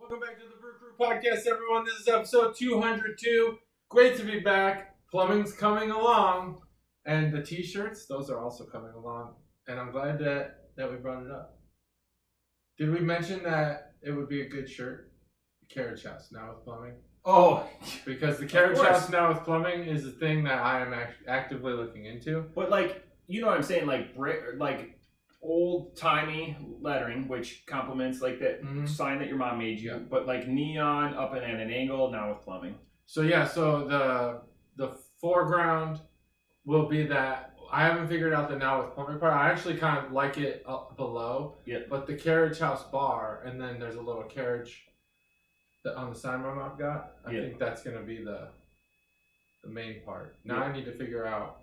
Welcome back to the Brew Crew Podcast, everyone. This is episode 202. Great to be back. Plumbing's coming along. And the t-shirts, those are also coming along. And I'm glad that we brought it up. Did we mention that it would be a good shirt? The Carriage House Now with Plumbing. Oh, because the Carriage House Now with Plumbing is a thing that I am actively looking into. But like, you know what I'm saying? Like old-timey lettering, which complements like that sign that your mom made you, but like neon up and at an angle, now with plumbing. So yeah, so the foreground will be that. I haven't figured out the now with plumbing part. I actually kind of like it up below. Yeah. But the Carriage House bar, and then there's a little carriage that on the side my mom got. I think that's gonna be the main part. Now I need to figure out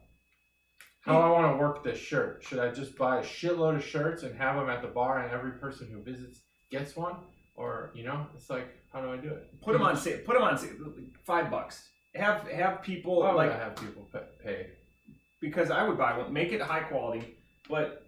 how I want to work this shirt. Should I just buy a shitload of shirts and have them at the bar and every person who visits gets one? Or, you know, it's like, how do I do it? Put them on sale. Put them on sale. $5. Have people have people pay. Because I would buy one. Make it high quality, but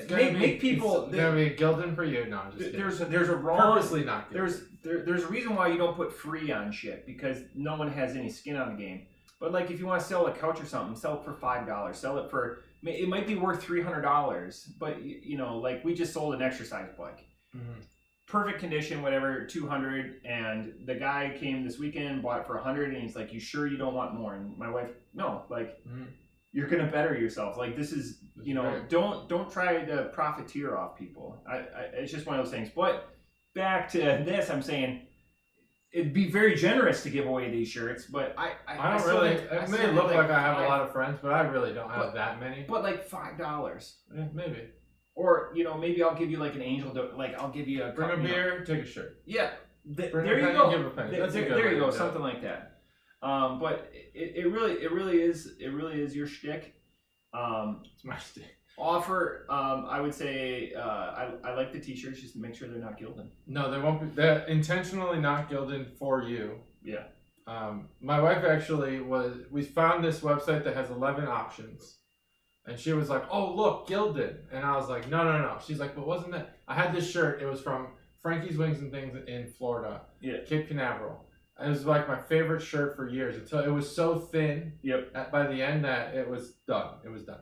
make people. It's gonna be Gildan for you. No, I'm just kidding. There's a wrong. Purposely not good. There's a reason why you don't put free on shit, because no one has any skin on the game. But like, if you want to sell a couch or something, sell it for $5. Sell it for, it might be worth $300. But you know, like we just sold an exercise bike, perfect condition, whatever, $200. And the guy came this weekend, bought it for $100, and he's like, "You sure you don't want more?" And my wife, no, like you're gonna better yourself. Like this is, you know, great. Don't try to profiteer off people. It's just one of those things. But back to this, I'm saying. It'd be very generous to give away these shirts, but I don't really. It may look like I have a lot of friends, but I really don't have that many. But like $5, maybe. Or you know, maybe I'll give you like an angel. Like I'll give you a bring a beer, take a shirt. Yeah, there you go. Give a penny. There you go, something like that. But it really is your shtick. It's my shtick. Offer, I would say, I like the t-shirts, just to make sure they're not Gildan. No, they won't be. They're intentionally not Gildan for you. Yeah. My wife actually we found this website that has 11 options. And she was like, "Oh, look, Gildan." And I was like, no. She's like, "But wasn't that?" I had this shirt. It was from Frankie's Wings and Things in Florida. Yeah. Cape Canaveral. It was like my favorite shirt for years until it was so thin. Yep. By the end that it was done. It was done.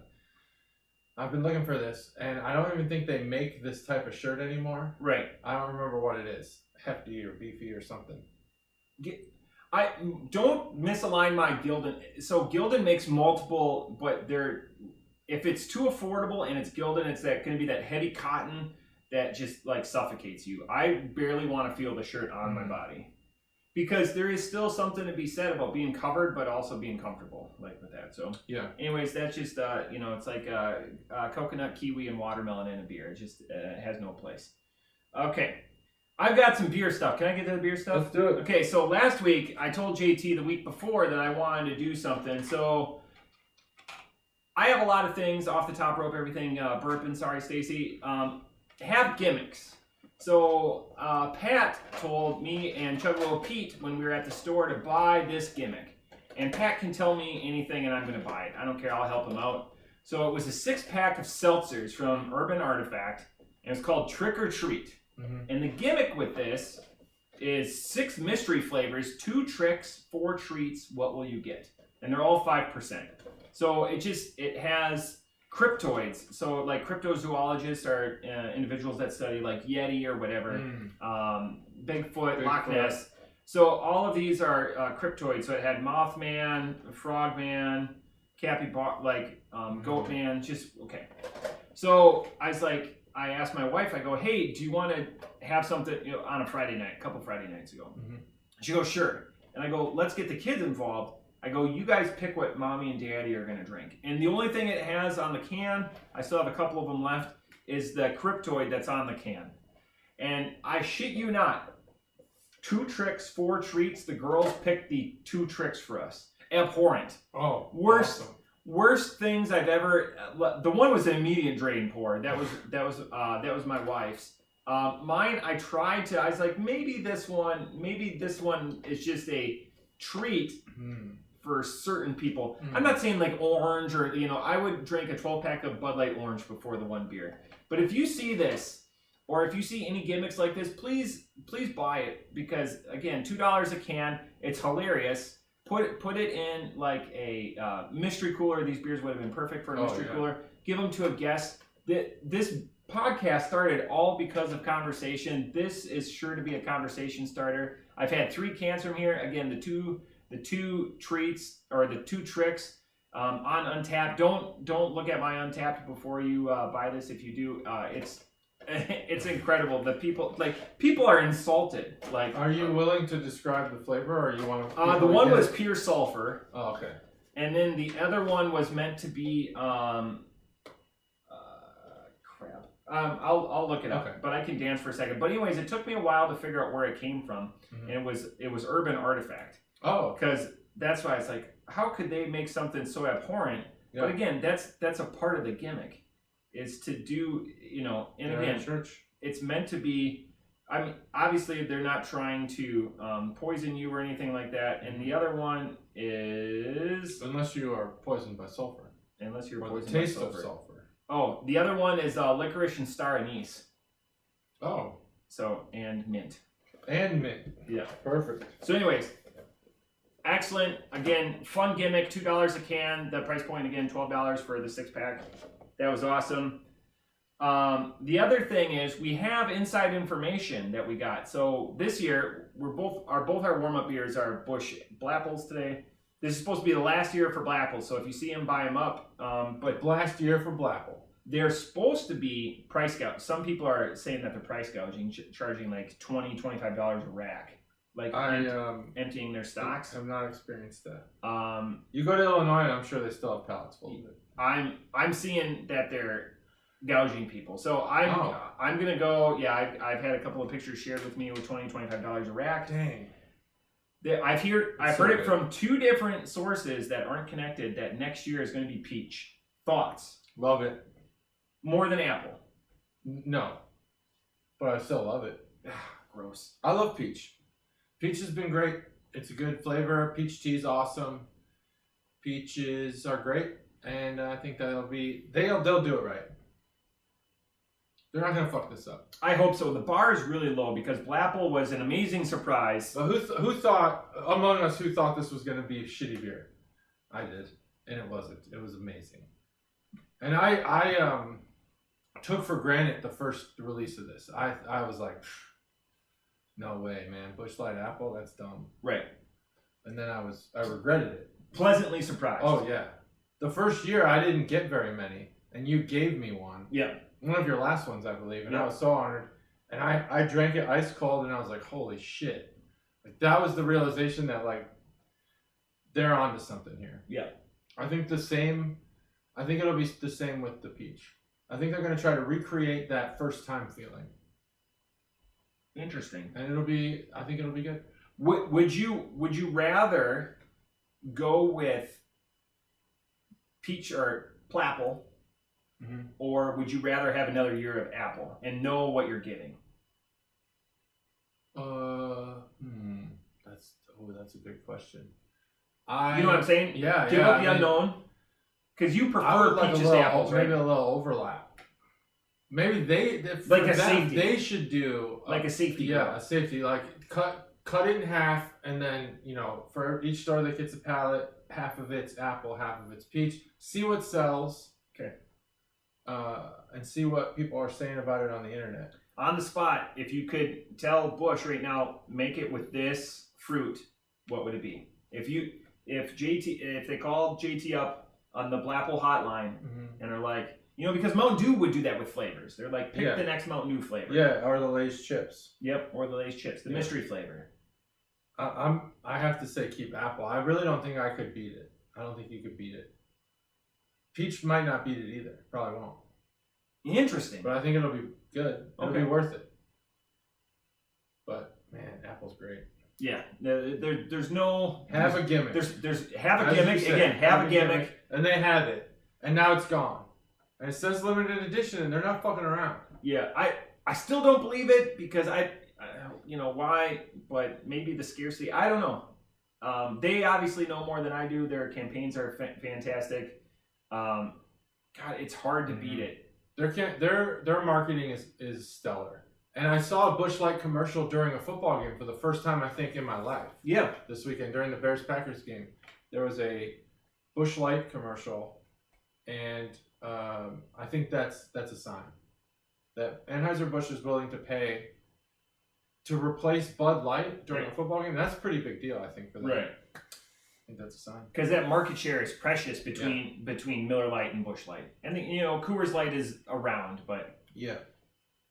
I've been looking for this, and I don't even think they make this type of shirt anymore. Right. I don't remember what it is. Hefty or beefy or something. I don't misalign my Gildan. So Gildan makes multiple, but if it's too affordable and it's Gildan, it's going to be that heavy cotton that just like suffocates you. I barely want to feel the shirt on my body. Because there is still something to be said about being covered, but also being comfortable, like with that. So, yeah. Anyways, that's just you know, it's like coconut, kiwi, and watermelon in a beer. It just has no place. Okay, I've got some beer stuff. Can I get to the beer stuff? Let's do it. Okay, so last week I told JT the week before that I wanted to do something. So I have a lot of things off the top rope. Everything burping. Sorry, Stacy. Have gimmicks. So Pat told me and Chuggalo Pete when we were at the store to buy this gimmick. And Pat can tell me anything and I'm going to buy it. I don't care. I'll help him out. So it was a 6-pack of seltzers from Urban Artifact. And it's called Trick or Treat. And the gimmick with this is 6 mystery flavors, 2 tricks, 4 treats. What will you get? And they're all 5%. So it has cryptoids. So like cryptozoologists are individuals that study like Yeti or whatever, Bigfoot, Loch Ness. So all of these are cryptoids. So it had Mothman, Frogman, Goatman, just okay. So I asked my wife, I go, "Hey, do you want to have something on a Friday night, a couple Friday nights ago?" She goes, "Sure." And I go, "Let's get the kids involved." I go, "You guys pick what mommy and daddy are going to drink." And the only thing it has on the can, I still have a couple of them left, is the cryptoid that's on the can. And I shit you not, 2 tricks, 4 treats, the girls picked the 2 tricks for us. Abhorrent. Oh, worst things I've ever, the one was an immediate drain pour. That was my wife's. Mine, I was like, maybe this one is just a treat for certain people. I'm not saying like orange or, I would drink a 12-pack of Bud Light Orange before the one beer. But if you see this, or if you see any gimmicks like this, please buy it, because again, $2 a can. It's hilarious. Put it in like a mystery cooler. These beers would have been perfect for a mystery cooler. Give them to a guest. This podcast started all because of conversation. This is sure to be a conversation starter. I've had 3 cans from here. Again, the two treats, or the 2 tricks on Untapped. Don't look at my Untapped before you buy this. If you do, it's incredible. The people are insulted. Like, are you willing to describe the flavor, or you want to? The one was pure sulfur. Oh, okay. And then the other one was meant to be crap. I'll look it up, okay. But I can dance for a second. But anyways, it took me a while to figure out where it came from, and it was Urban Artifact. Oh, because that's why it's like, how could they make something so abhorrent? Yeah. But again, that's a part of the gimmick, is to do, and again, it's meant to be. I mean, obviously they're not trying to poison you or anything like that. And the other one is, unless you are poisoned by sulfur. Unless you're or poisoned the taste by sulfur. of sulfur. Oh, the other one is licorice and star anise. Oh. So, and mint. And mint. Yeah. Perfect. So anyways, excellent. Again, fun gimmick, $2 a can. The price point, again, $12 for the 6-pack. That was awesome. The other thing is, we have inside information that we got. So this year, both our warm-up beers are Busch Blapples today. This is supposed to be the last year for Blapples, so if you see them, buy them up. But last year for Blapple. They're supposed to be price gouging. Some people are saying that they're price gouging, charging like $20, $25 a rack, like emptying their stocks. I've not experienced that. You go to Illinois, I'm sure they still have pallets full of it. I'm seeing that they're gouging people. So I'm gonna go. Yeah, I've had a couple of pictures shared with me with $20, $25 a rack. Dang. I've heard it from 2 different sources that aren't connected that next year is going to be peach. Thoughts? Love it. More than apple? No, but I still love it. Gross. I love peach. Peach has been great. It's a good flavor. Peach tea is awesome. Peaches are great, and I think they'll do it right. They're not gonna fuck this up. I hope so. The bar is really low because Blapple was an amazing surprise. But who thought among us who thought this was gonna be shitty beer? I did, and it wasn't. It was amazing. And I took for granted the first release of this. I was like, no way, man. Busch Light Apple, that's dumb. Right. And then I regretted it. Pleasantly surprised. Oh yeah. The first year I didn't get very many, and you gave me one. Yeah. One of your last ones, I believe, and yeah. I was so honored. And I drank it ice cold, and I was like, holy shit. Like, that was the realization that, like, they're onto something here. Yeah. I think it'll be the same with the peach. I think they're going to try to recreate that first time feeling. Interesting. And I think it'll be good. Would you rather go with peach or Plapple, or would you rather have another year of apple and know what you're getting? That's a good question. You know what I'm saying? Yeah, Give up the unknown. Because you prefer peaches to apples, right? Maybe a little overlap. Maybe they should do like a safety. Yeah, a safety. Like cut it in half, and then for each store that gets a pallet, half of it's apple, half of it's peach. See what sells. Okay. And see what people are saying about it on the internet. On the spot, if you could tell Busch right now, make it with this fruit, what would it be? If they called JT up on the Blapple hotline and are like, because Mountain Dew would do that with flavors. They're like, pick the next Mountain Dew flavor. Yeah, or the Lay's chips. Yep, or the Lay's chips, the mystery flavor. I have to say keep apple. I really don't think I could beat it. I don't think you could beat it. Peach might not beat it either. Probably won't. Interesting. But I think it'll be good. It'll be worth it. But man, apple's great. Yeah, there's no have a gimmick. There's have a gimmick again. Have a gimmick, and they have it, and now it's gone, and it says limited edition, and they're not fucking around. Yeah, I still don't believe it because I why, but maybe the scarcity. I don't know. They obviously know more than I do. Their campaigns are fantastic. God, it's hard to beat it. Their marketing is stellar. And I saw a Busch Light commercial during a football game for the first time, I think, in my life. Yeah. This weekend during the Bears-Packers game, there was a Busch Light commercial, and I think that's a sign that Anheuser-Busch is willing to pay to replace Bud Light during a football game. That's a pretty big deal, I think, for them. Right. I think that's a sign. Because that market share is precious between Miller Lite and Busch Light, and Coors Light is around, but yeah,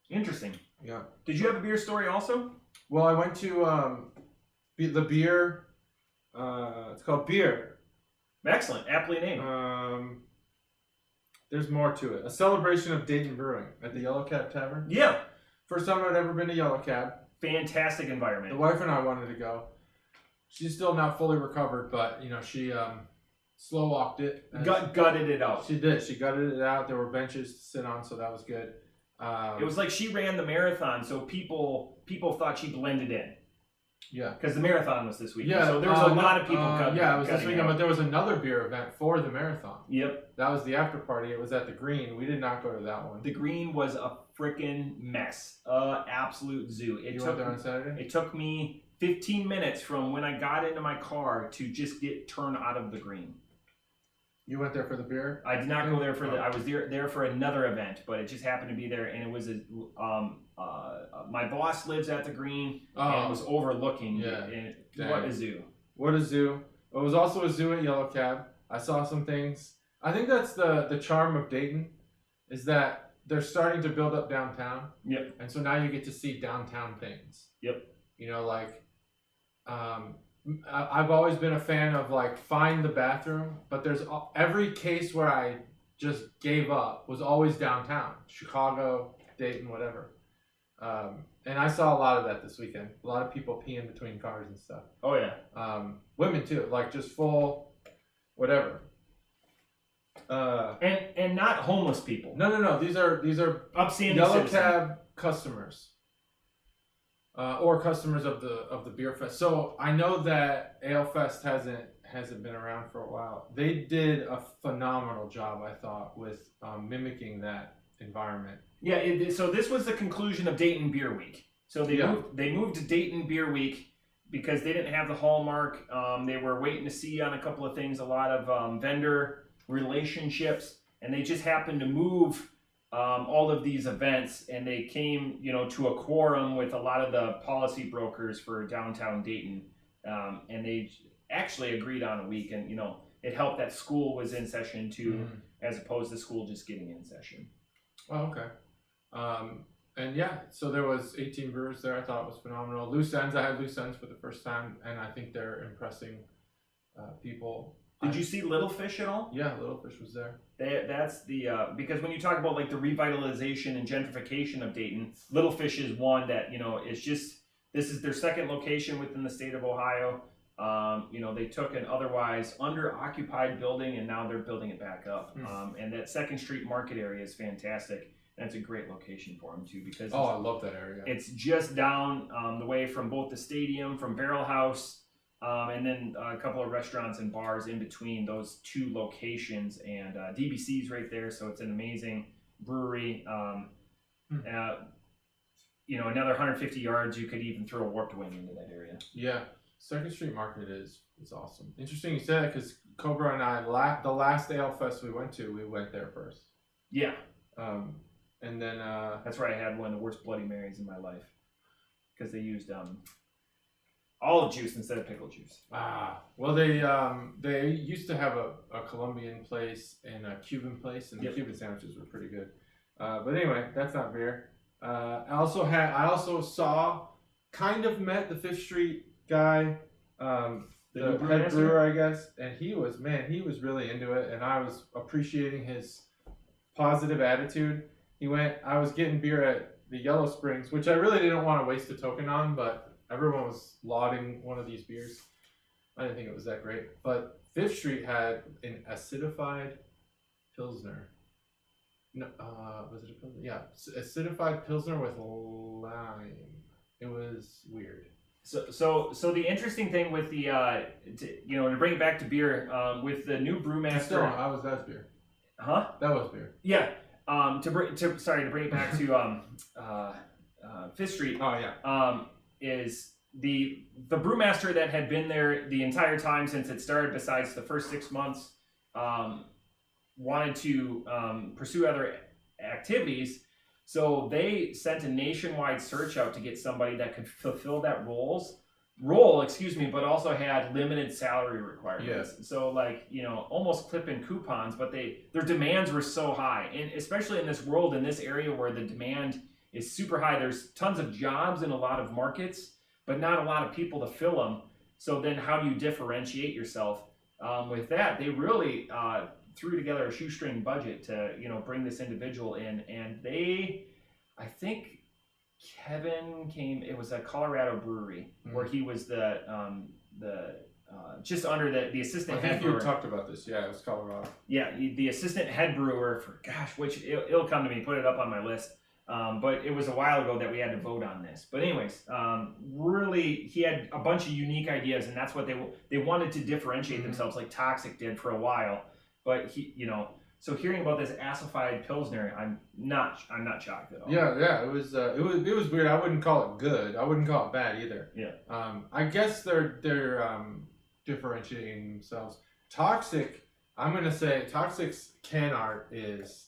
interesting. Yeah. Did you have a beer story also? Well, I went to the beer. It's called Beer. Excellent, aptly named. There's more to it. A celebration of Dayton Brewing at the Yellow Cab Tavern. Yeah. First time I'd ever been to Yellow Cab. Fantastic environment. The wife and I wanted to go. She's still not fully recovered, but she slow walked it. Gutted it out. She did. She gutted it out. There were benches to sit on, so that was good. It was like she ran the marathon, so people thought she blended in. Yeah. Because the marathon was this weekend. Yeah. So there was a lot of people cutting. Yeah, it was this weekend, out. but there was another beer event for the marathon. Yep. That was the after party. It was at the Green. We did not go to that one. The Green was a freaking mess. Absolute zoo. You went there on Saturday? It took me 15 minutes from when I got into my car to just get turned out of the Green. You went there for the beer? I did not go there for I was there for another event, but it just happened to be there, and it was my boss lives at the Green and was overlooking. Yeah. What a zoo! What a zoo! It was also a zoo at Yellow Cab. I saw some things. I think that's the charm of Dayton, is that they're starting to build up downtown. Yep. And so now you get to see downtown things. Yep. I've always been a fan of find the bathroom, but there's every case where I just gave up was always downtown, Chicago, Dayton, whatever. And I saw a lot of that this weekend. A lot of people peeing between cars and stuff. Oh yeah. Women too, just full, whatever. And not homeless people. No. These are upstanding Yellow citizens. Cab customers. Or customers of the beer fest. So I know that Ale Fest hasn't been around for a while. They did a phenomenal job, I thought, with mimicking that environment. Yeah. So this was the conclusion of Dayton Beer Week. So they moved to Dayton Beer Week because they didn't have the hallmark. They were waiting to see on a couple of things, a lot of vendor relationships, and they just happened to move all of these events, and they came, to a quorum with a lot of the policy brokers for downtown Dayton, and they actually agreed on a week, and it helped that school was in session too, as opposed to school just getting in session. Oh, okay. And yeah, so there was 18 brewers there. I thought it was phenomenal. Loose ends. I had loose ends for the first time, and I think they're impressing people. Did you see Little Fish at all? Yeah, Little Fish was there. That's the because when you talk about the revitalization and gentrification of Dayton, Little Fish is one that it's just, this is their second location within the state of Ohio. They took an otherwise under-occupied building and now they're building it back up. And that Second Street Market area is fantastic. That's a great location for them too, because I love that area. It's just down the way from both the stadium, from Barrel House. And then a couple of restaurants and bars in between those two locations, and DBC's right there, so it's an amazing brewery. Another 150 yards, you could even throw a warped wing into that area. Yeah, Second Street Market is awesome. Interesting you say that, because Cobra and I, the last Ale Fest we went there first. Yeah. And then that's where I had one of the worst Bloody Marys in my life, because they used olive juice instead of pickle juice. Well, they used to have a Colombian place and a Cuban place, and the Cuban sandwiches were pretty good. But anyway, that's not beer. I also met the Fifth Street guy, the head brewer, I guess, and he was really into it, and I was appreciating his positive attitude. I was getting beer at the Yellow Springs, which I really didn't want to waste a token on, but everyone was lauding one of these beers. I didn't think it was that great. But Fifth Street had an acidified Pilsner. No, was it a Pilsner? Yeah, acidified Pilsner with lime. It was weird. So the interesting thing with the, to bring it back to beer, with the new brewmaster. That's beer. Huh? That was beer. Yeah. to bring it back to Fifth Street. Oh yeah. Is the brewmaster that had been there the entire time since it started, besides the first 6 months, wanted to pursue other activities. So they sent a nationwide search out to get somebody that could fulfill that role, but also had limited salary requirements. Yeah. So like, almost clipping coupons, but their demands were so high. And especially in this world, in this area where the demand is super high, there's tons of jobs in a lot of markets, but not a lot of people to fill them. So then how do you differentiate yourself? With that, they really threw together a shoestring budget to, bring this individual in. And I think Kevin came, it was a Colorado brewery where he was the just under the assistant head brewer. I think you talked about this. Yeah, it was Colorado. Yeah, the assistant head brewer for, which it'll come to me, put it up on my list. But it was a while ago that we had to vote on this. But anyways, really, he had a bunch of unique ideas, and that's what they wanted to differentiate themselves, like Toxic did for a while. But so hearing about this acidified Pilsner, I'm not shocked at all. Yeah, it was weird. I wouldn't call it good. I wouldn't call it bad either. Yeah. I guess they're differentiating themselves. Toxic, I'm gonna say Toxic's can art is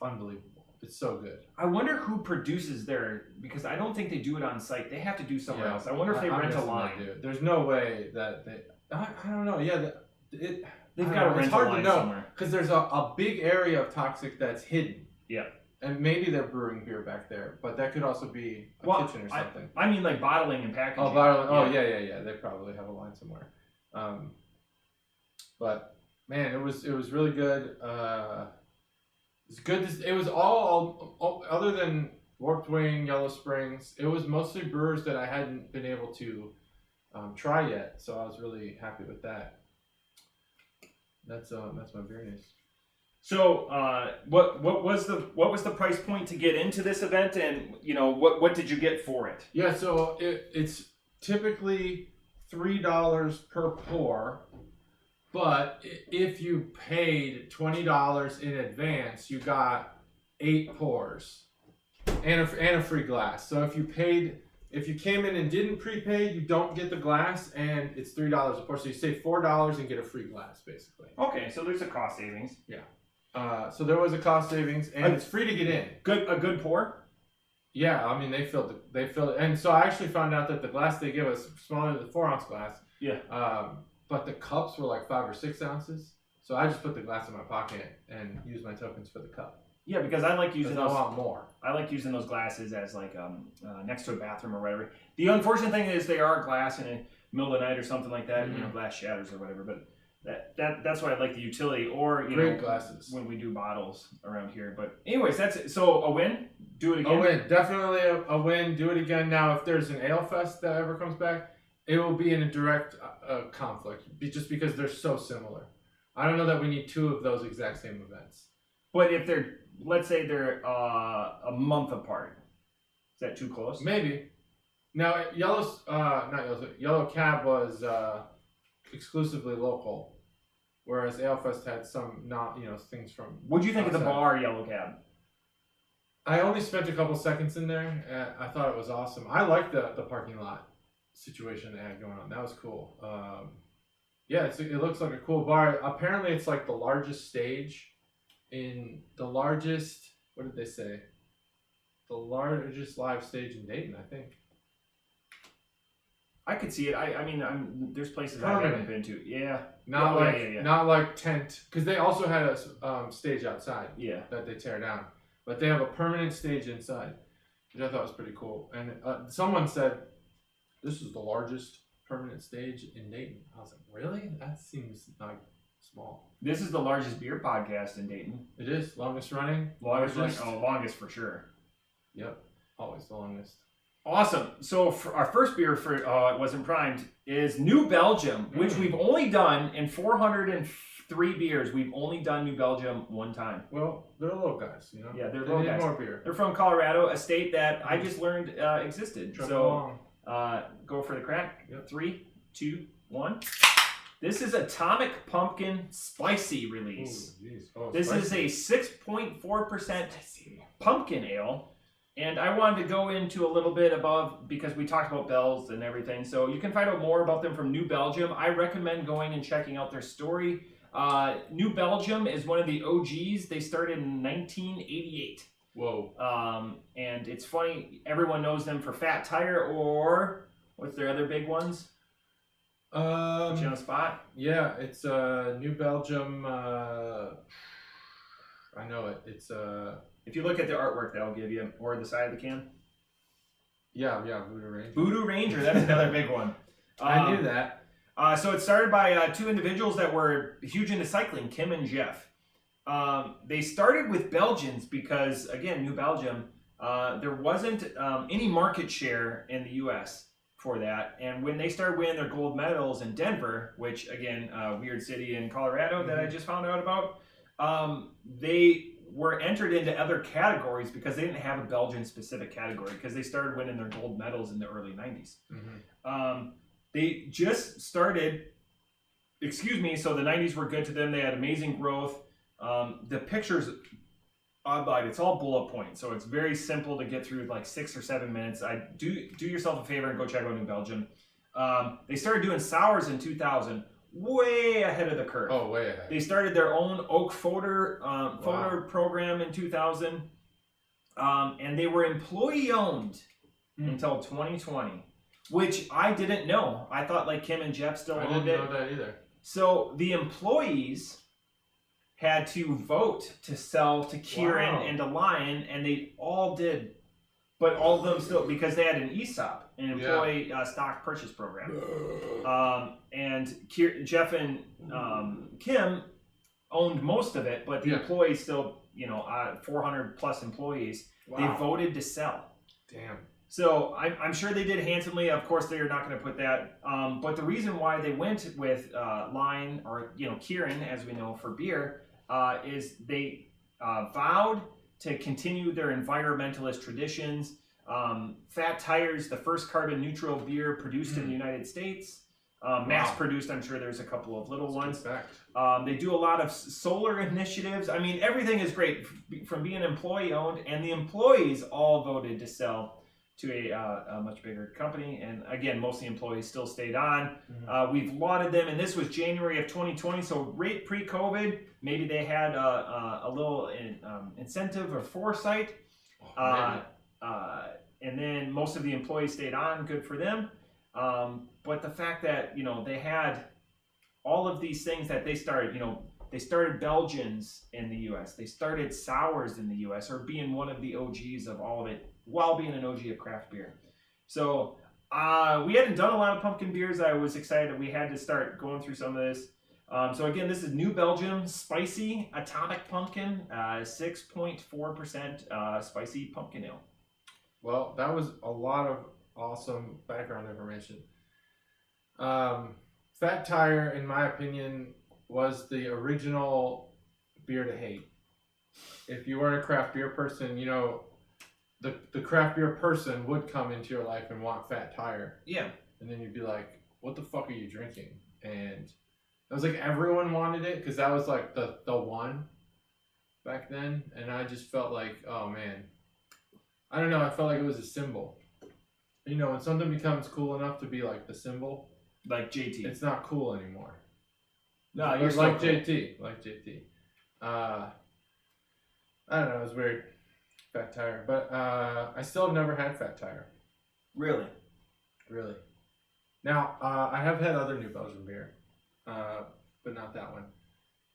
unbelievable. It's so good. I wonder who produces because I don't think they do it on site. They have to do somewhere else. I wonder if they rent a line. There's no way that they. I don't know. Yeah, they've got to rent a line somewhere. Because there's a big area of Toxic that's hidden. Yeah. And maybe they're brewing beer back there, but that could also be a kitchen or something. I mean, like bottling and packaging. Oh, bottling. Oh, yeah. They probably have a line somewhere. But man, it was really good. It's good. It was all other than Warped Wing, Yellow Springs. It was mostly brewers that I hadn't been able to try yet, so I was really happy with that. That's my beer news. So, what was the price point to get into this event, and what did you get for it? Yeah, so it's typically $3 per pour. But if you paid $20 in advance, you got 8 pours and a free glass. So if you came in and didn't prepay, you don't get the glass, and it's $3 a pour. So you save $4 and get a free glass, basically. Okay, so there's a cost savings. Yeah. So there was a cost savings, and it's free to get in. A good pour. Yeah, I mean they filled it, and so I actually found out that the glass they give us smaller than the 4-ounce glass. Yeah. But the cups were like 5 or 6 ounces. So I just put the glass in my pocket and used my tokens for the cup. Yeah, because I like using those. I want more. I like using those glasses as like next to a bathroom or whatever. The unfortunate thing is they are glass in the middle of the night or something like that. Mm-hmm. Glass shatters or whatever. But that's why I like the utility, or great glasses when we do bottles around here. But anyways, that's it. So a win. Do it again. A win, definitely a win. Do it again. Now, if there's an Ale Fest that ever comes back, it will be in a direct conflict, just because they're so similar. I don't know that we need 2 of those exact same events. But if let's say they're a month apart, is that too close? Maybe. Now, Yellow Cab was exclusively local, whereas Ale Fest had some things from. What do you think outside. of the bar Yellow Cab? I only spent a couple seconds in there. I thought it was awesome. I liked the parking lot situation they had going on. That was cool. It looks like a cool bar. Apparently it's like the largest stage what did they say? The largest live stage in Dayton, I think. I could see it. I mean, there's places I haven't been to. Yeah. Not like tent, because they also had a stage outside. Yeah. That they tear down, but they have a permanent stage inside, which I thought was pretty cool. And someone said, "This is the largest permanent stage in Dayton." I was like, "Really? That seems like small." This is the largest beer podcast in Dayton. It is longest running. Longest for sure. Yep, always the longest. Awesome. So for our first beer for it wasn't primed is New Belgium, which we've only done in 403 beers. We've only done New Belgium one time. Well, they're little guys, Yeah, they're little guys. More beer. They're from Colorado, a state that I just learned existed. So go for the crack. Yep. 3, 2, 1. This is Atomic Pumpkin Spicy Release. This spicy. is a 6.4% pumpkin ale. And I wanted to go into a little bit above, because we talked about Bells and everything. So you can find out more about them from New Belgium. I recommend going and checking out their story. New Belgium is one of the OGs. They started in 1988. Whoa. And it's funny, everyone knows them for Fat Tire, or what's their other big ones? Put you on the spot? Yeah, it's New Belgium. I know it. It's If you look at the artwork, that'll give you, or the side of the can. Yeah, Voodoo Ranger. Voodoo Ranger, that's another big one. I knew that. So it started by two individuals that were huge into cycling, Kim and Jeff. They started with Belgians because, again, New Belgium, there wasn't any market share in the U.S. for that. And when they started winning their gold medals in Denver, which, again, weird city in Colorado that I just found out about, they were entered into other categories because they didn't have a Belgian-specific category because they started winning their gold medals in the early 90s. They just started, so the 90s were good to them. They had amazing growth. The pictures online, it's all bullet points, so it's very simple to get through, like 6 or 7 minutes. I do yourself a favor and go check out New Belgium. They started doing sours in 2000, way ahead of the curve. Oh, way ahead. They started their own oak foeder program in 2000, and they were employee owned until 2020, which I didn't know. I thought like Kim and Jeff still owned it. I didn't know that either. So the employees had to vote to sell to Kieran and to Lion, and they all did, but all of them still, because they had an ESOP, an employee stock purchase program. And Jeff and Kim owned most of it, but the employees still, 400 plus employees, they voted to sell. Damn. So I'm sure they did handsomely. Of course, they're not going to put that. But the reason why they went with Lion, or Kieran, as we know, for beer, is they vowed to continue their environmentalist traditions. Fat Tire's the first carbon neutral beer produced in the United States. Mass produced, I'm sure there's a couple of little ones. They do a lot of solar initiatives. I mean, everything is great from being employee owned, and the employees all voted to sell to a much bigger company. And again, most of the employees still stayed on. We've lauded them, and this was January of 2020, so right pre-COVID, maybe they had a little incentive or foresight. And then most of the employees stayed on, good for them. But the fact that, they had all of these things that they started, they started Belgians in the U.S. They started sours in the U.S., or being one of the OGs of all of it, while being an OG of craft beer. So we hadn't done a lot of pumpkin beers. I was excited that we had to start going through some of this. So again, this is New Belgium Spicy Atomic Pumpkin, 6.4% spicy pumpkin ale. Well, that was a lot of awesome background information. Fat Tire, in my opinion, was the original beer to hate. If you weren't a craft beer person, the craft beer person would come into your life and want Fat Tire. Yeah. And then you'd be like, what the fuck are you drinking? And it was like everyone wanted it because that was like the one back then. And I just felt like, oh man, I don't know. I felt like it was a symbol. When something becomes cool enough to be like the symbol, like JT, it's not cool anymore. No, you're like cool. JT, like JT. I don't know. It was weird. Fat Tire, but I still have never had Fat Tire. Really? Now I have had other New Belgium beer, but not that one.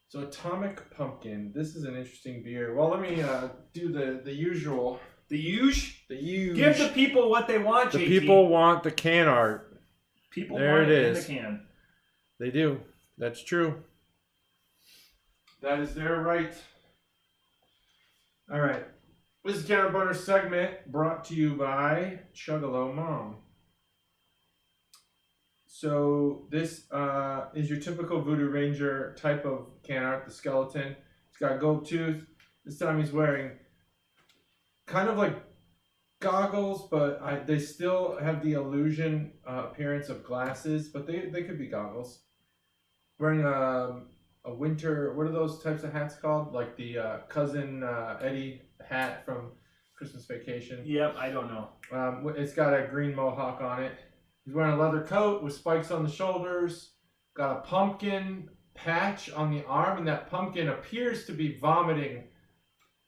So Atomic Pumpkin. This is an interesting beer. Well, let me do the usual. The huge? The huge. Give the people what they want, JT. The people want the can art. People there want it in is. the can. They do. That's true. That is their right. All right. This is Can Burner segment brought to you by Chuggalo Mom. So this is your typical Voodoo Ranger type of can art, the skeleton. He's got a gold tooth. This time he's wearing kind of like goggles, but they still have the illusion appearance of glasses, but they could be goggles. wearing a winter. What are those types of hats called? Like the cousin Eddie hat from Christmas Vacation. Yep, I don't know. It's got a green mohawk on it. He's wearing a leather coat with spikes on the shoulders. Got a pumpkin patch on the arm, and that pumpkin appears to be vomiting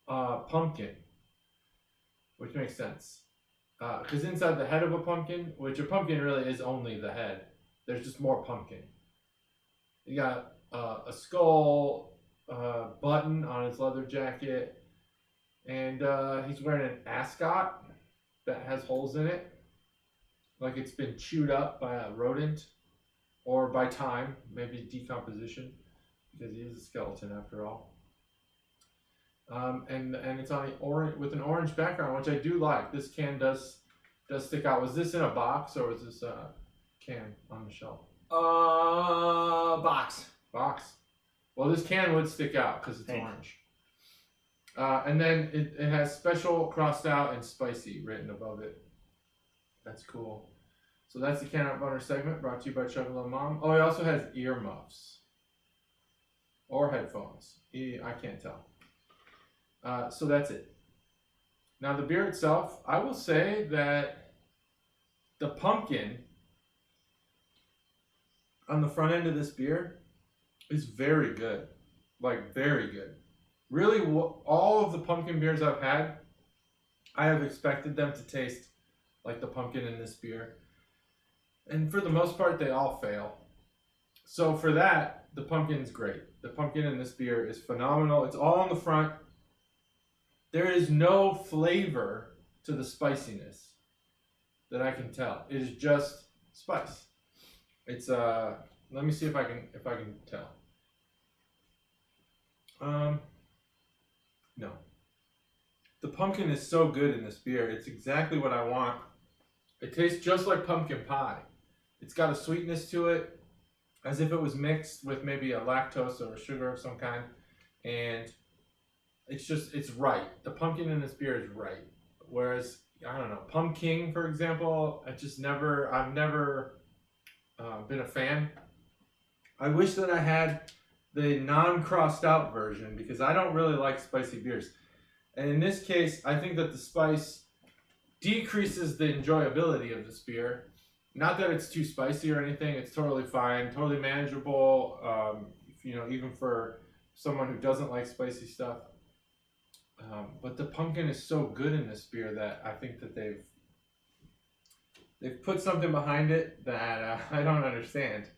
pumpkin, which makes sense. Because inside the head of a pumpkin, which a pumpkin really is only the head, there's just more pumpkin. You got a skull button on his leather jacket, and he's wearing an ascot that has holes in it, like it's been chewed up by a rodent or by time, maybe decomposition, because he is a skeleton after all. And it's on the orange with an orange background, which I do like. This can does stick out. Was this in a box or was this a can on the shelf? Box. Box. Well, this can would stick out because it's orange. And then it has special crossed out and spicy written above it. That's cool. So that's the Can Out Butter segment brought to you by Chuggalo Mom. Oh, it also has earmuffs or headphones. I can't tell. So that's it. Now the beer itself, I will say that the pumpkin on the front end of this beer is very good. Like very good. Really, all of the pumpkin beers I've had, I have expected them to taste like the pumpkin in this beer. And for the most part, they all fail. So for that, the pumpkin's great. The pumpkin in this beer is phenomenal. It's all on the front. There is no flavor to the spiciness that I can tell. It is just spice. It's let me see if I can tell. No. The pumpkin is so good in this beer. It's exactly what I want. It tastes just like pumpkin pie. It's got a sweetness to it, as if it was mixed with maybe a lactose or a sugar of some kind. And it's right. The pumpkin in this beer is right. Whereas, I don't know, Pumpkin, for example, I've never been a fan. I wish that I had the non-crossed out version because I don't really like spicy beers. And in this case, I think that the spice decreases the enjoyability of this beer. Not that it's too spicy or anything. It's totally fine, totally manageable. Even for someone who doesn't like spicy stuff. But the pumpkin is so good in this beer that I think that they've put something behind it that I don't understand.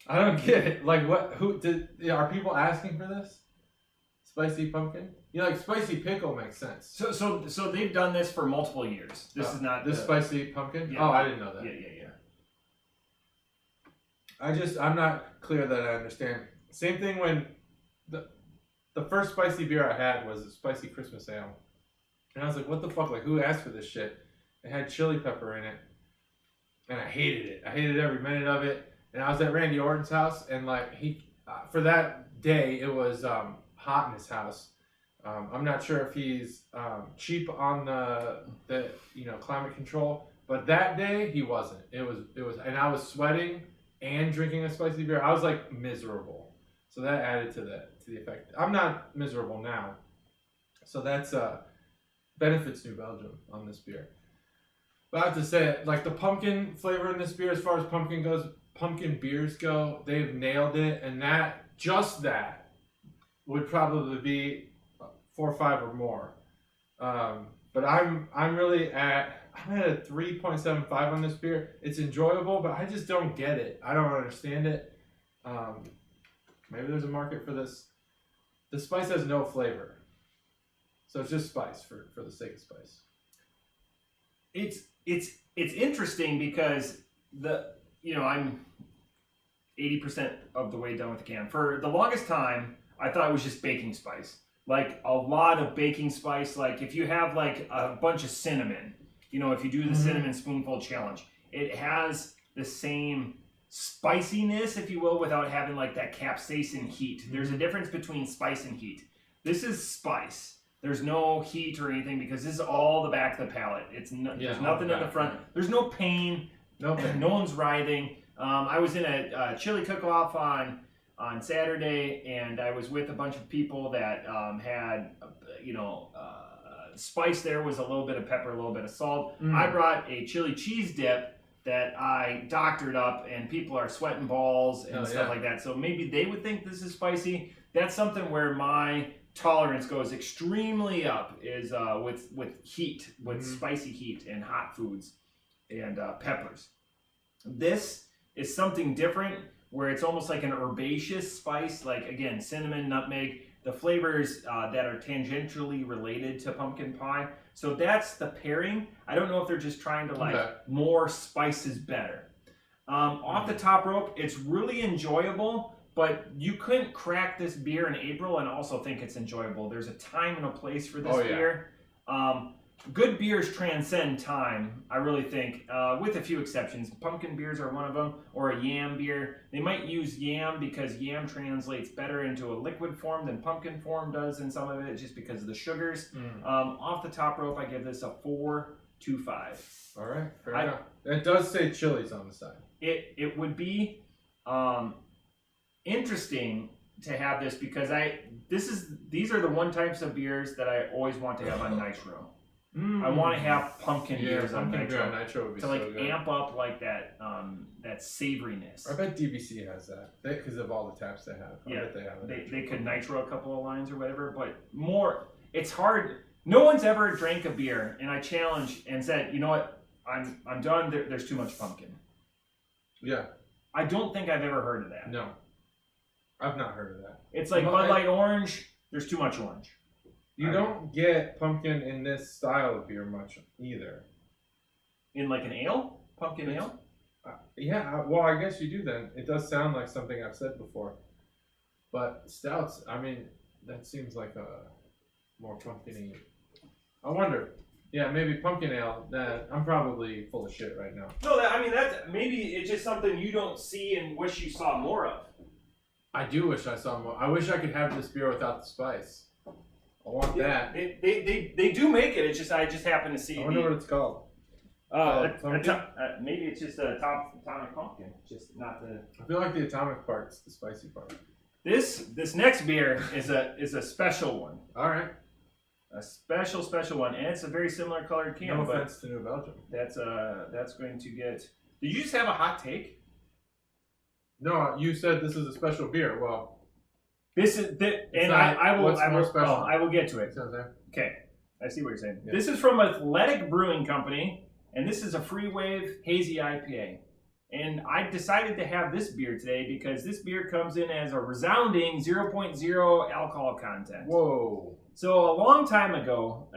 I don't get it. Like, are people asking for this? Spicy pumpkin? Like spicy pickle makes sense. So they've done this for multiple years. This is not this spicy pumpkin. Yeah. Oh, I didn't know that. Yeah. I'm not clear that I understand. Same thing when the first spicy beer I had was a spicy Christmas ale, and I was like, what the fuck? Like, who asked for this shit? It had chili pepper in it, and I hated it. I hated every minute of it. And I was at Randy Orton's house, and like for that day, it was hot in his house. I'm not sure if he's cheap on the climate control, but that day he wasn't. It was, and I was sweating and drinking a spicy beer. I was like miserable, so that added to the effect. I'm not miserable now, so that's benefits New Belgium on this beer. But I have to say, like the pumpkin flavor in this beer, as far as pumpkin beers go, they've nailed it, and that would probably be 4 or 5 or more. But I'm at a 3.75 on this beer. It's enjoyable, but I just don't get it. I don't understand it. Maybe there's a market for this. The spice has no flavor, so it's just spice for the sake of spice. It's interesting because I'm 80% of the way done with the can. For the longest time, I thought it was just baking spice. Like a lot of baking spice. Like if you have like a bunch of cinnamon, if you do the cinnamon spoonful challenge, it has the same spiciness, if you will, without having like that capsaicin heat. There's a difference between spice and heat. This is spice. There's no heat or anything because this is all the back of the palate. There's nothing in the front. There's no pain. No one's writhing. I was in a chili cook-off on on Saturday, and I was with a bunch of people that had, spice. There was a little bit of pepper, a little bit of salt. I brought a chili cheese dip that I doctored up, and people are sweating balls and stuff like that. So maybe they would think this is spicy. That's something where my tolerance goes extremely up is with heat, with spicy heat and hot foods and peppers. This is something different where it's almost like an herbaceous spice, like again, cinnamon, nutmeg, the flavors that are tangentially related to pumpkin pie. So that's the pairing. I don't know if they're just trying to more spice is better. Off the top rope, it's really enjoyable, but you couldn't crack this beer in April and also think it's enjoyable. There's a time and a place for this beer. Good beers transcend time, I really think, with a few exceptions. Pumpkin beers are one of them, or a yam beer. They might use yam because yam translates better into a liquid form than pumpkin form does in some of it, just because of the sugars. Off the top rope, I give this a 4.25. All right, fair enough. It does say Chili's on the side. It would be interesting to have this because these are the one types of beers that I always want to have on Nitro. I want to have pumpkin beers on Nitro. Nitro would be to so good. Amp up like that savoriness. I bet DBC has that because of all the taps they have. I bet they have it. They could Nitro a couple of lines or whatever, but more. It's hard. No one's ever drank a beer, and I challenged and said, you know what? I'm done. There's too much pumpkin. Yeah. I don't think I've ever heard of that. No. I've not heard of that. It's like Bud Light Orange. There's too much orange. You don't get pumpkin in this style of beer much either. In like an ale? Pumpkin ale? Yeah, well, I guess you do then. It does sound like something I've said before. But stouts, I mean, that seems like a more pumpkin-y. I wonder. Yeah, maybe pumpkin ale. I'm probably full of shit right now. No, that's maybe it's just something you don't see and wish you saw more of. I do wish I saw more. I wish I could have this beer without the spice. I want that. They do make it. It's just I just happen to see. I wonder what it's called. Maybe it's just a atomic pumpkin. Just not the. I feel like the atomic part's the spicy part. This next beer is a special one. All right. A special one, and it's a very similar colored can. No offense to New Belgium. That's going to get. Did you just have a hot take? No, you said this is a special beer. Well. This is I will get to it. Okay, I see what you're saying. Yeah. This is from Athletic Brewing Company, and this is a Free Wave Hazy IPA. And I decided to have this beer today because this beer comes in as a resounding 0.0 alcohol content. Whoa! So a long time ago,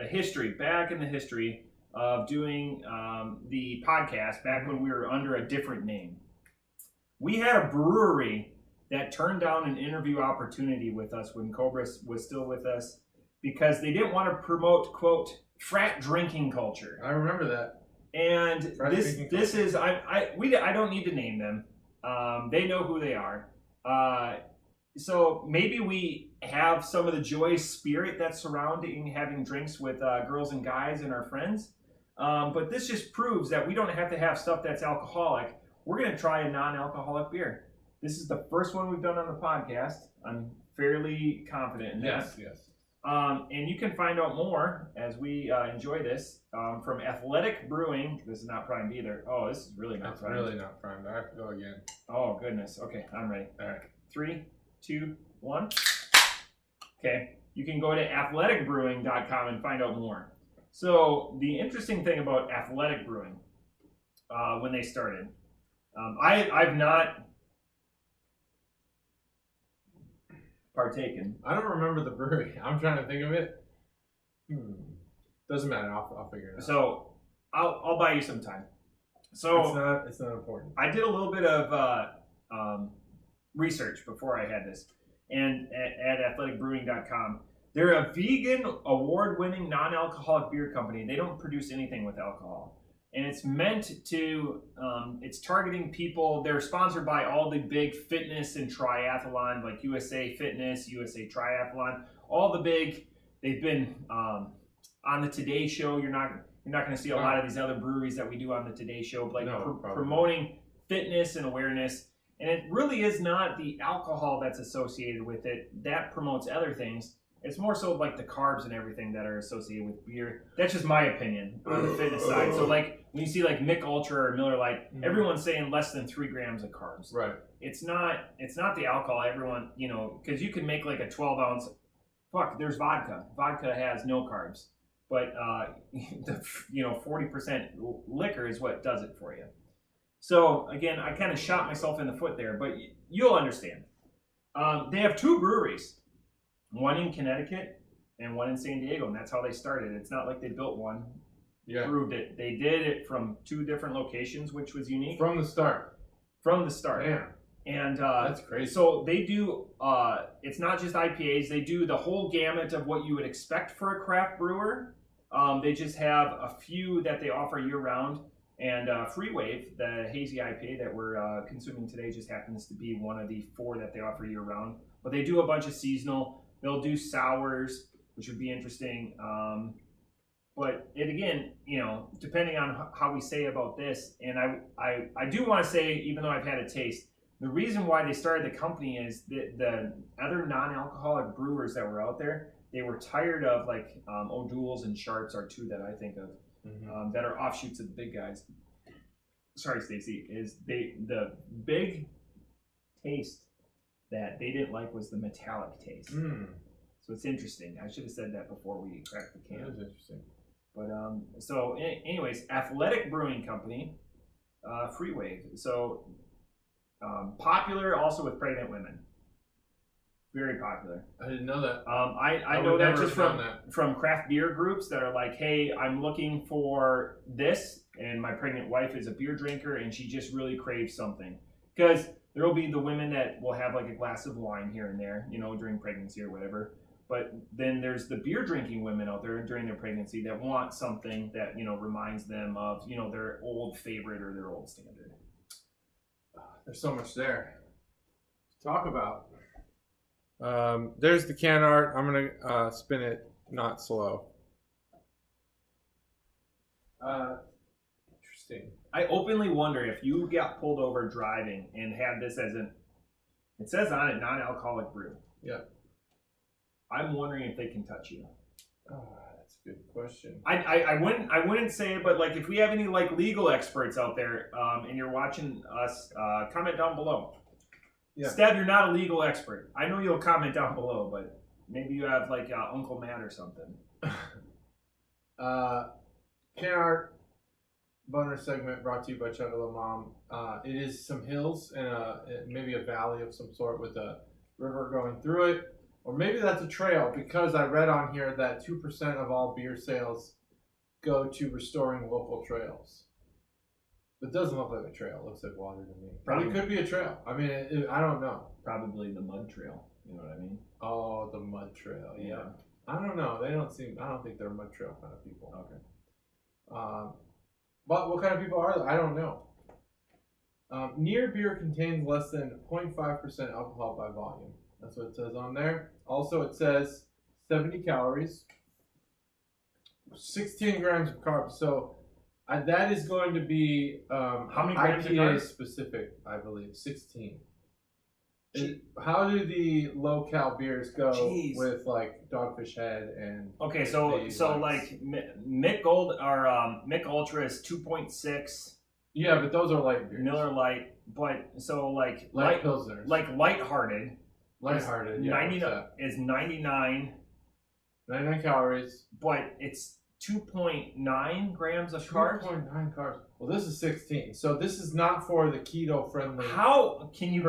back in the history of doing the podcast, back when we were under a different name, we had a brewery that turned down an interview opportunity with us when Cobra was still with us because they didn't want to promote, quote, frat drinking culture. I remember that. And this is I don't need to name them. They know who they are. So maybe we have some of the joyous spirit that's surrounding having drinks with girls and guys and our friends. But this just proves that we don't have to have stuff that's alcoholic. We're going to try a non-alcoholic beer. This is the first one we've done on the podcast. I'm fairly confident in that. Yes. And you can find out more as we enjoy this from Athletic Brewing. This is not primed either. Oh, this is really not primed. It's really not primed. I have to go again. Oh, goodness. Okay, I'm ready. All right. 3, 2, 1. Okay. You can go to athleticbrewing.com and find out more. So the interesting thing about Athletic Brewing, when they started, I've not partaken. I don't remember the brewery. I'm trying to think of it. Doesn't matter. I'll figure it out. So I'll buy you some time. So it's not important. I did a little bit of research before I had this, and at athleticbrewing.com, they're a vegan, award-winning, non-alcoholic beer company. They don't produce anything with alcohol. And it's meant to, it's targeting people. They're sponsored by all the big fitness and triathlon, like USA Fitness, USA Triathlon, all the big, they've been on the Today Show. You're not going to see a lot of these other breweries that we do on the Today Show, like promoting fitness and awareness. And it really is not the alcohol that's associated with it. That promotes other things. It's more so like the carbs and everything that are associated with beer. That's just my opinion on the fitness side. So like when you see like Mick Ultra or Miller Lite, everyone's saying less than 3 grams of carbs. Right. It's not the alcohol. Everyone, because you can make like a 12 ounce. Fuck, there's vodka. Vodka has no carbs, but 40% liquor is what does it for you. So again, I kind of shot myself in the foot there, but you'll understand. They have 2 breweries. One in Connecticut and one in San Diego, and that's how they started. It's not like they built one, proved it. They did it from 2 different locations, which was unique. From the start. Yeah. And that's crazy. So they do, it's not just IPAs. They do the whole gamut of what you would expect for a craft brewer. They just have a few that they offer year-round. And Free Wave, the hazy IPA that we're consuming today, just happens to be one of the 4 that they offer year-round. But they do a bunch of seasonal. They'll do sours, which would be interesting. But it again, depending on how we say about this, and I do want to say, even though I've had a taste, the reason why they started the company is the other non-alcoholic brewers that were out there, they were tired of like O'Doul's and Sharps are 2 that I think of that are offshoots of the big guys. Sorry, Stacy, is the big taste that they didn't like was the metallic taste. So it's interesting. I should have said that before we cracked the can. That was interesting. But so anyways, Athletic Brewing Company, Free Wave. So popular also with pregnant women. Very popular. I didn't know that. I know that just from craft beer groups that are like, hey, I'm looking for this, and my pregnant wife is a beer drinker, and she just really craves something. Because there will be the women that will have like a glass of wine here and there, during pregnancy or whatever. But then there's the beer drinking women out there during their pregnancy that want something that, reminds them of, their old favorite or their old standard. There's so much there to talk about. There's the can art. I'm going to spin it not slow. Interesting. I openly wonder if you got pulled over driving and had this as it says on it, non-alcoholic brew. Yeah. I'm wondering if they can touch you. That's a good question. I wouldn't say it, but like if we have any like legal experts out there, and you're watching us, comment down below. Yeah. Stev, you're not a legal expert. I know you'll comment down below, but maybe you have like Uncle Matt or something. Can art bonus segment brought to you by Chuggalo Mom. It is some hills and maybe a valley of some sort with a river going through it. Or maybe that's a trail, because I read on here that 2% of all beer sales go to restoring local trails. It doesn't look like a trail. It looks like water to me. Probably could be a trail. I mean, I don't know. Probably the mud trail. You know what I mean? Oh, the mud trail. Yeah. I don't know. I don't think they're mud trail kind of people. Okay. But what kind of people are they? I don't know. Near beer contains less than 0.5% alcohol by volume. That's what it says on there. Also, it says 70 calories, 16 grams of carbs. So that is going to be how many grams of IPA carbs? Specific, I believe, 16. How do the low-cal beers go with like Dogfish Head and? Okay, so like Mick Gold or Mick Ultra is 2.6. Yeah, but those are light beers. Miller Lite, but so like light pilsners, like Lighthearted. Lighthearted, yeah. Is 99. 99 calories. But it's 2.9 grams of carbs. 2.9 carbs. Well, this is 16. So this is not for the keto friendly. How can you?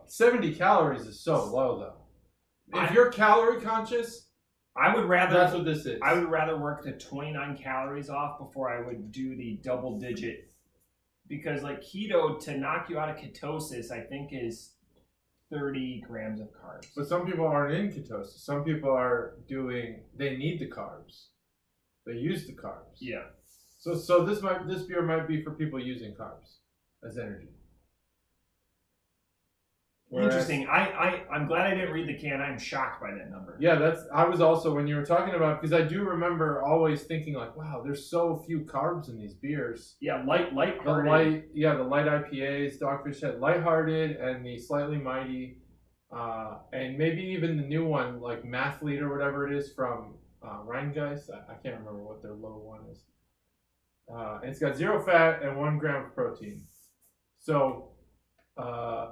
70 calories is so low though. If you're calorie conscious, I would rather. That's what this is. I would rather work the 29 calories off before I would do the double digit, because like keto, to knock you out of ketosis, I think is 30 grams of carbs. But some people aren't in ketosis. Some people they need the carbs. They use the carbs. Yeah. So this beer might be for people using carbs as energy. Whereas, Interesting. I'm glad I didn't read the can. I'm shocked by that number. Yeah, I was also, when you were talking about, because I do remember always thinking like, wow, there's so few carbs in these beers. Yeah, light-hearted. The light IPAs, Dogfish Head, lighthearted, and the slightly mighty, and maybe even the new one like Mathlete or whatever it is from Rheingeist. I can't remember what their low one is. It's got 0 fat and 1 gram of protein. So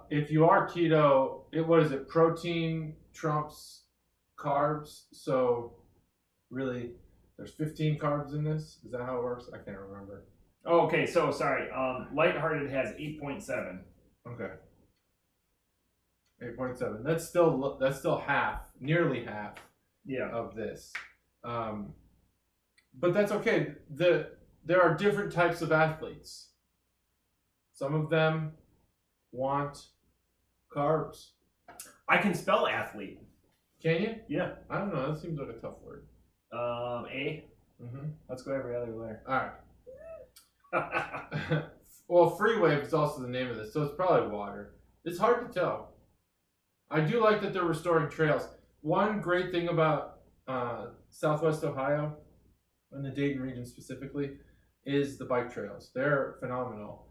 if you are keto, what is it? Protein trumps carbs. So really, there's 15 carbs in this. Is that how it works? I can't remember. Oh, okay. So sorry. Lighthearted has 8.7. Okay. 8.7. That's still half, nearly half. Yeah. Of this. But that's okay. There are different types of athletes. Some of them want carbs. I can spell athlete. Can you? Yeah. I don't know. That seems like a tough word. A. Mm-hmm. Let's go every other letter. All right. Well, Free Wave is also the name of this, so it's probably water. It's hard to tell. I do like that they're restoring trails. One great thing about Southwest Ohio, and the Dayton region specifically, is the bike trails. They're phenomenal.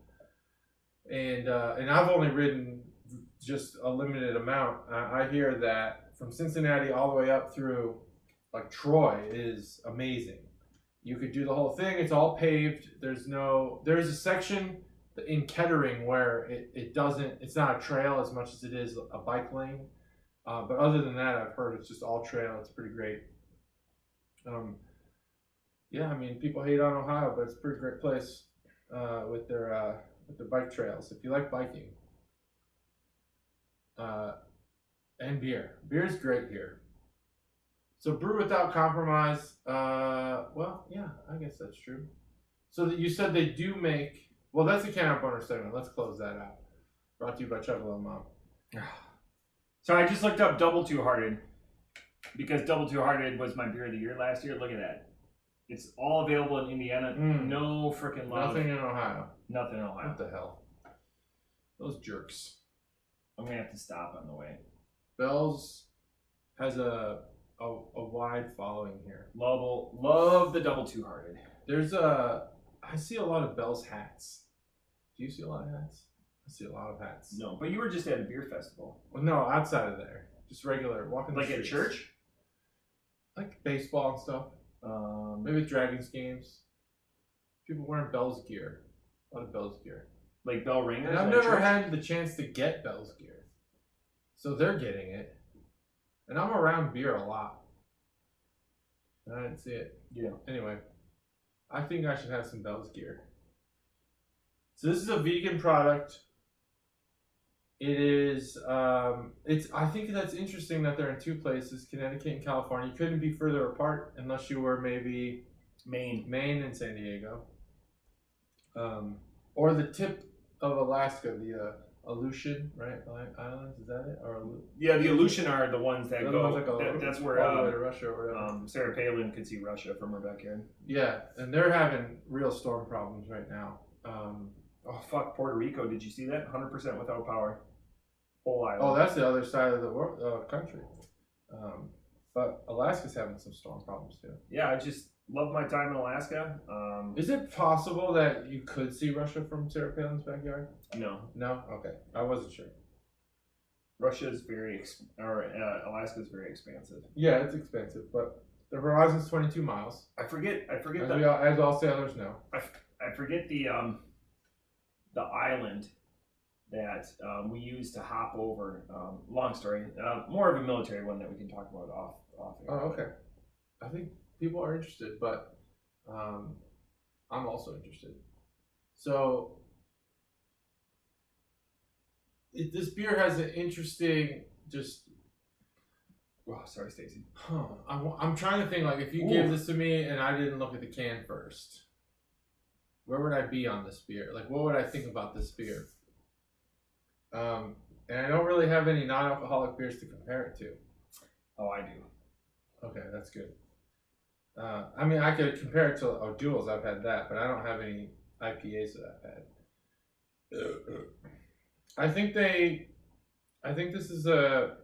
And I've only ridden just a limited amount. I hear that from Cincinnati all the way up through like Troy is amazing. You could do the whole thing. It's all paved. There's a section in Kettering where it's not a trail as much as it is a bike lane. But other than that, I've heard it's just all trail. It's pretty great. Yeah, I mean, people hate on Ohio, but it's a pretty great place with their bike trails. If you like biking, and beer is great here. So brew without compromise. Well, yeah, I guess that's true. So that you said they do make. Well, that's the can out bonus segment. Let's close that out. Brought to you by Chuggalo Mom. So I just looked up Double Two Hearted because Double Two Hearted was my beer of the year last year. Look at that. It's all available in Indiana. No freaking love. Nothing in Ohio. Nothing in Ohio. What the hell? Those jerks. I'm gonna have to stop on the way. Bell's has a wide following here. Love the Double Two Hearted. I see a lot of Bell's hats. Do you see a lot of hats? I see a lot of hats. No, but you were just at a beer festival. Well, no, outside of there. Just regular, walking the streets. Like at church? Like baseball and stuff. Maybe Dragons games. People wearing Bell's gear. A lot of Bell's gear. Like bell ringers? And I've never had the chance to get Bell's gear. So they're getting it. And I'm around beer a lot. And I didn't see it. Yeah. Anyway, I think I should have some Bell's gear. So this is a vegan product. It is, I think that's interesting that they're in 2 places, Connecticut and California. You couldn't be further apart unless you were maybe Maine and San Diego. Or the tip of Alaska, the Aleutian, right? Islands, is that it? Or yeah, the Aleutian are the ones that go, like that's where all the way to Russia or whatever. Sarah Palin could see Russia from her backyard. Yeah, and they're having real storm problems right now. Oh, fuck, Puerto Rico. Did you see that? 100% without power. Whole island. Oh, that's the other side of the world, country. But Alaska's having some storm problems too. Yeah, I just love my time in Alaska. Is it possible that you could see Russia from Sarah Palin's backyard? No. No? Okay. I wasn't sure. Russia's Alaska's very expansive. Yeah, it's expensive, but the horizon's 22 miles. I forget as all sailors know. I forget the island that we used to hop over. Long story. More of a military one that we can talk about off air. Oh, okay. I think people are interested, but I'm also interested. So this beer has an interesting Oh, sorry, Stacy. I'm trying to think, like, if you gave this to me and I didn't look at the can first, where would I be on this beer? Like, what would I think about this beer? And I don't really have any non-alcoholic beers to compare it to. Oh, I do. Okay, that's good. I mean, I could compare it to O'Doul's. I've had that, but I don't have any IPAs that I've had. I think I think this is a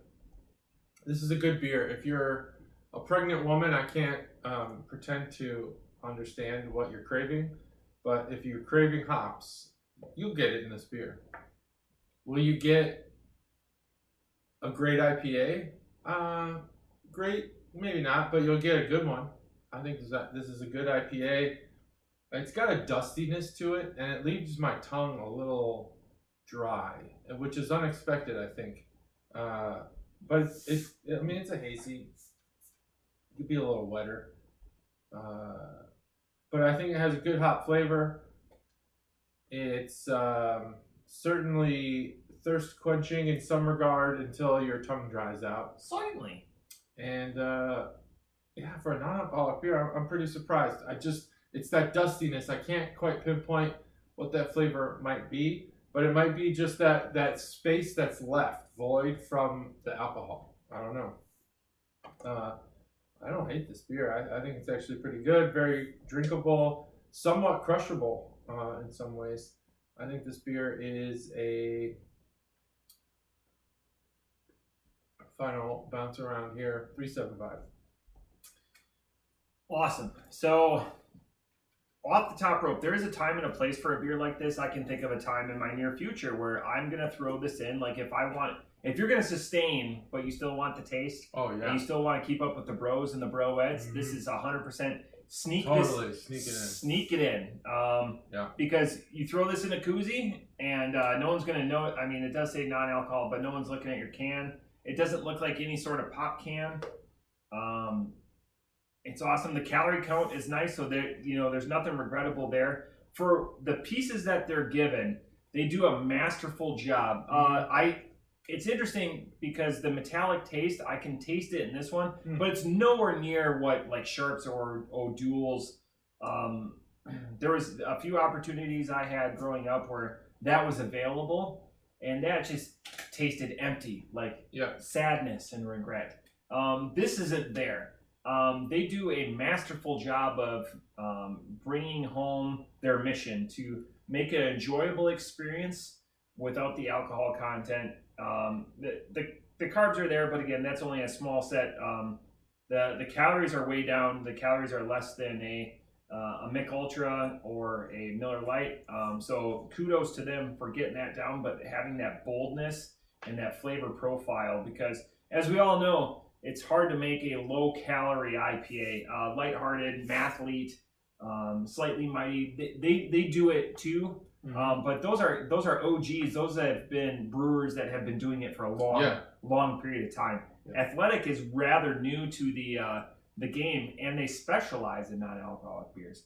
good beer. If you're a pregnant woman, I can't pretend to understand what you're craving, but if you're craving hops, you'll get it in this beer. Will you get a great IPA? Great, maybe not, but you'll get a good one. I think this is a good IPA. It's got a dustiness to it, and it leaves my tongue a little dry, which is unexpected, I think. But it's a hazy. It could be a little wetter. But I think it has a good hop flavor. It's certainly thirst quenching in some regard until your tongue dries out. Certainly. And for a non-alcoholic beer, I'm pretty surprised. It's that dustiness. I can't quite pinpoint what that flavor might be, but it might be just that space that's left, void from the alcohol. I don't know. I don't hate this beer. I think it's actually pretty good, very drinkable, somewhat crushable in some ways. I think this beer is a final bounce around here, 3.75. Awesome. So, off the top rope, there is a time and a place for a beer like this. I can think of a time in my near future where I'm going to throw this in. Like if you're going to sustain, but you still want the taste, and you still want to keep up with the bros and the broettes, this is 100% sneak it in. Because you throw this in a koozie and no one's going to know it. I mean, it does say non-alcohol, but no one's looking at your can. It doesn't look like any sort of pop can. It's awesome. The calorie count is nice, so there's nothing regrettable there. For the pieces that they're given, they do a masterful job. It's interesting because the metallic taste, I can taste it in this one, but it's nowhere near what like Sharps or O'Doul's. There was a few opportunities I had growing up where that was available, and that just tasted empty, like sadness and regret. This isn't there. They do a masterful job of bringing home their mission to make an enjoyable experience without the alcohol content. The carbs are there, but again, that's only a small set. The calories are way down. The calories are less than a Mick Ultra or a Miller Lite. So kudos to them for getting that down, but having that boldness and that flavor profile, because as we all know, it's hard to make a low-calorie IPA. Lighthearted, Mathlete, Slightly Mighty, they do it too. But those are OGs. Those have been brewers that have been doing it for a long period of time. Yeah. Athletic is rather new to the game, and they specialize in non-alcoholic beers.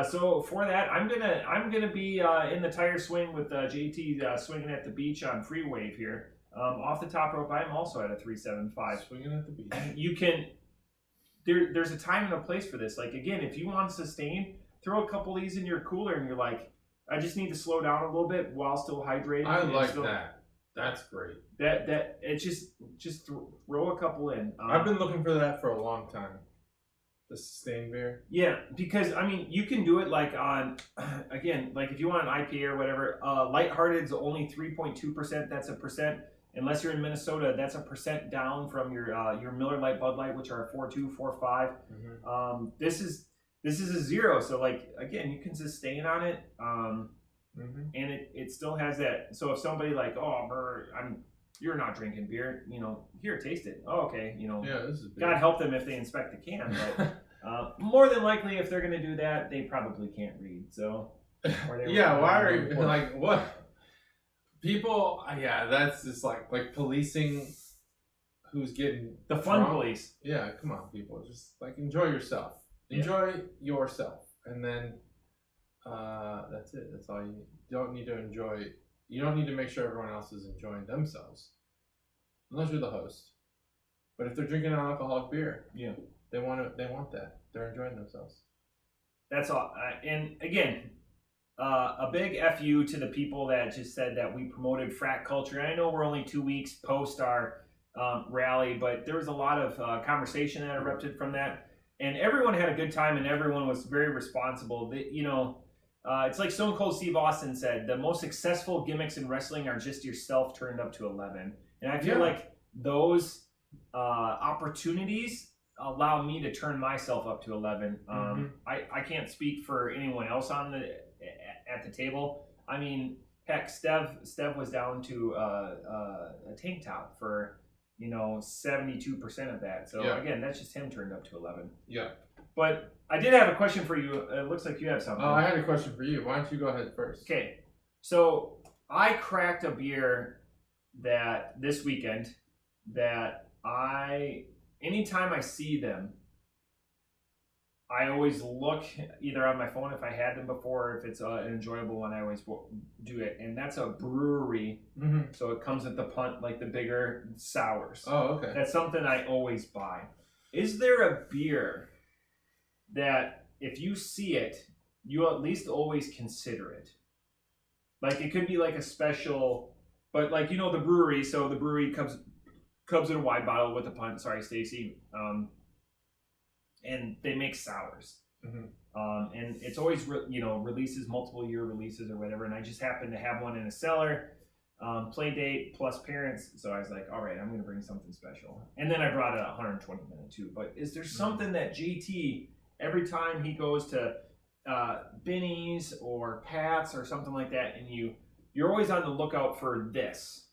So for that, I'm gonna be in the tire swing with JT swinging at the beach on Free Wave here. Off the top rope, I'm also at a 3.75. Swinging at the beach. You can. There's a time and a place for this. Like again, if you want to sustain, throw a couple of these in your cooler, and you're like, I just need to slow down a little bit while still hydrating. I like that. That's great. That it just throw a couple in. I've been looking for that for a long time. The sustain beer. Yeah, because I mean, you can do it like on, again, like if you want an IPA or whatever. Lighthearted's only 3.2%. That's a percent. Unless you're in Minnesota, that's a percent down from your Miller Lite, Bud Light, which are 4.2, 4.5. This is a 0, so like again, you can sustain on it, and it still has that. So if somebody like, you're not drinking beer, here, taste it. Oh, okay, this is God help them if they inspect the can, but more than likely, if they're gonna do that, they probably can't read. So why are you like what? People, that's just like policing who's getting the fun drunk. Police. Yeah, come on, people, just like enjoy yourself. Enjoy yourself, and then that's it. That's all you need. You don't need to enjoy. You don't need to make sure everyone else is enjoying themselves, unless you're the host. But if they're drinking an alcoholic beer, they want that. They're enjoying themselves. That's all. And again, a big FU to the people that just said that we promoted frat culture. And I know we're only 2 weeks post our rally, but there was a lot of conversation that erupted from that. And everyone had a good time, and everyone was very responsible. It's like Stone Cold Steve Austin said, the most successful gimmicks in wrestling are just yourself turned up to 11. And I feel like those opportunities allow me to turn myself up to 11. I can't speak for anyone else at the table. I mean, heck, Stev was down to a tank top for 72% of that. So again, that's just him turned up to 11. Yeah. But I did have a question for you. It looks like you have something. I had a question for you. Why don't you go ahead first? Okay. So I cracked a beer that this weekend that anytime I see them, I always look either on my phone if I had them before, or if it's an enjoyable one, I always do it. And that's a brewery. So it comes with the punt, like the bigger sours. Oh, okay. That's something I always buy. Is there a beer that if you see it, you at least always consider it? Like it could be like a special, but like, the brewery. So the brewery comes in a wide bottle with a punt. Sorry, Stacy. And they make sours. And it's always, releases, multiple year releases or whatever. And I just happened to have one in a cellar, play date plus parents. So I was like, all right, I'm going to bring something special. And then I brought a 120 minute too. But is there something that JT, every time he goes to Binny's or Pat's or something like that, and you're always on the lookout for this?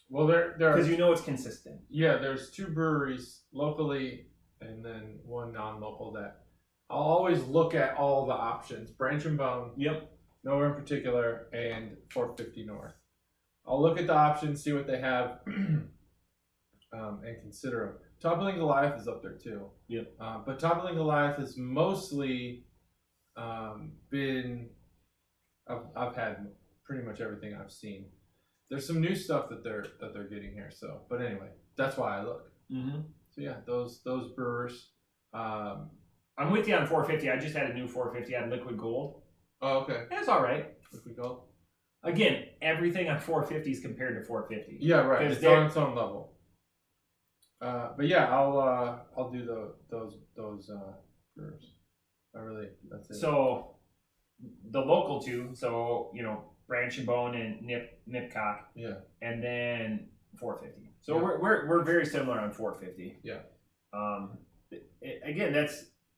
Well, there because it's consistent. Yeah, there's 2 breweries locally and then one non-local that I'll always look at all the options. Branch and Bone. Yep. Nowhere in particular, and 450 North. I'll look at the options, see what they have, and consider them. Toppling Goliath is up there too. Yep. But Toppling Goliath has mostly been. I've had pretty much everything I've seen. There's some new stuff that they're getting here. So, but anyway, that's why I look. So yeah, those brewers. I'm with you on 450. I just had a new 450 on Liquid Gold. Oh, okay. That's all right. Liquid Gold. Again, everything on 450 is compared to 450. Yeah, right. It's on its own level. But yeah, I'll do those brewers. That's it. So the local 2, so Branch and Bone and Nipcock. Yeah. And then 450. So we're very similar on 450. Yeah. Again,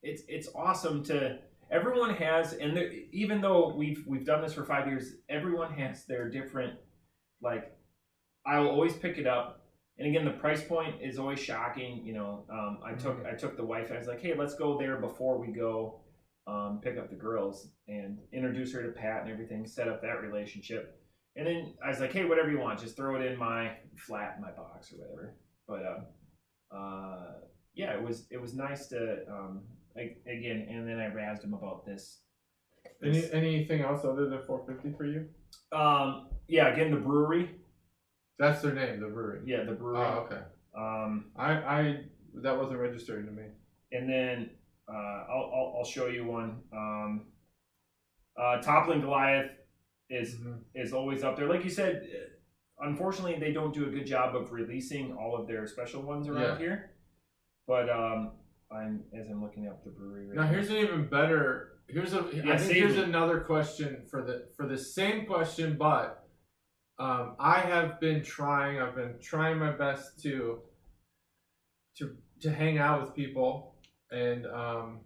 it's awesome to. Everyone has, and even though we've done this for 5 years, everyone has their different. Like, I will always pick it up, and again, the price point is always shocking. I took the wife. I was like, hey, let's go there before we go pick up the girls and introduce her to Pat and everything. Set up that relationship, and then I was like, hey, whatever you want, just throw it in my flat, in my box or whatever. But yeah, it was nice to. Again, and then I razzed him about this. Anything else other than 450 for you? Yeah, again, the brewery. That's their name, the brewery. Yeah, the brewery. Oh, okay. I that wasn't registering to me. And then I'll show you one. Toppling Goliath is always up there. Like you said, unfortunately, they don't do a good job of releasing all of their special ones around here. But I'm looking up the brewery right now. Here's an even better. Here's another question for the same question, but I've been trying my best to hang out with people and the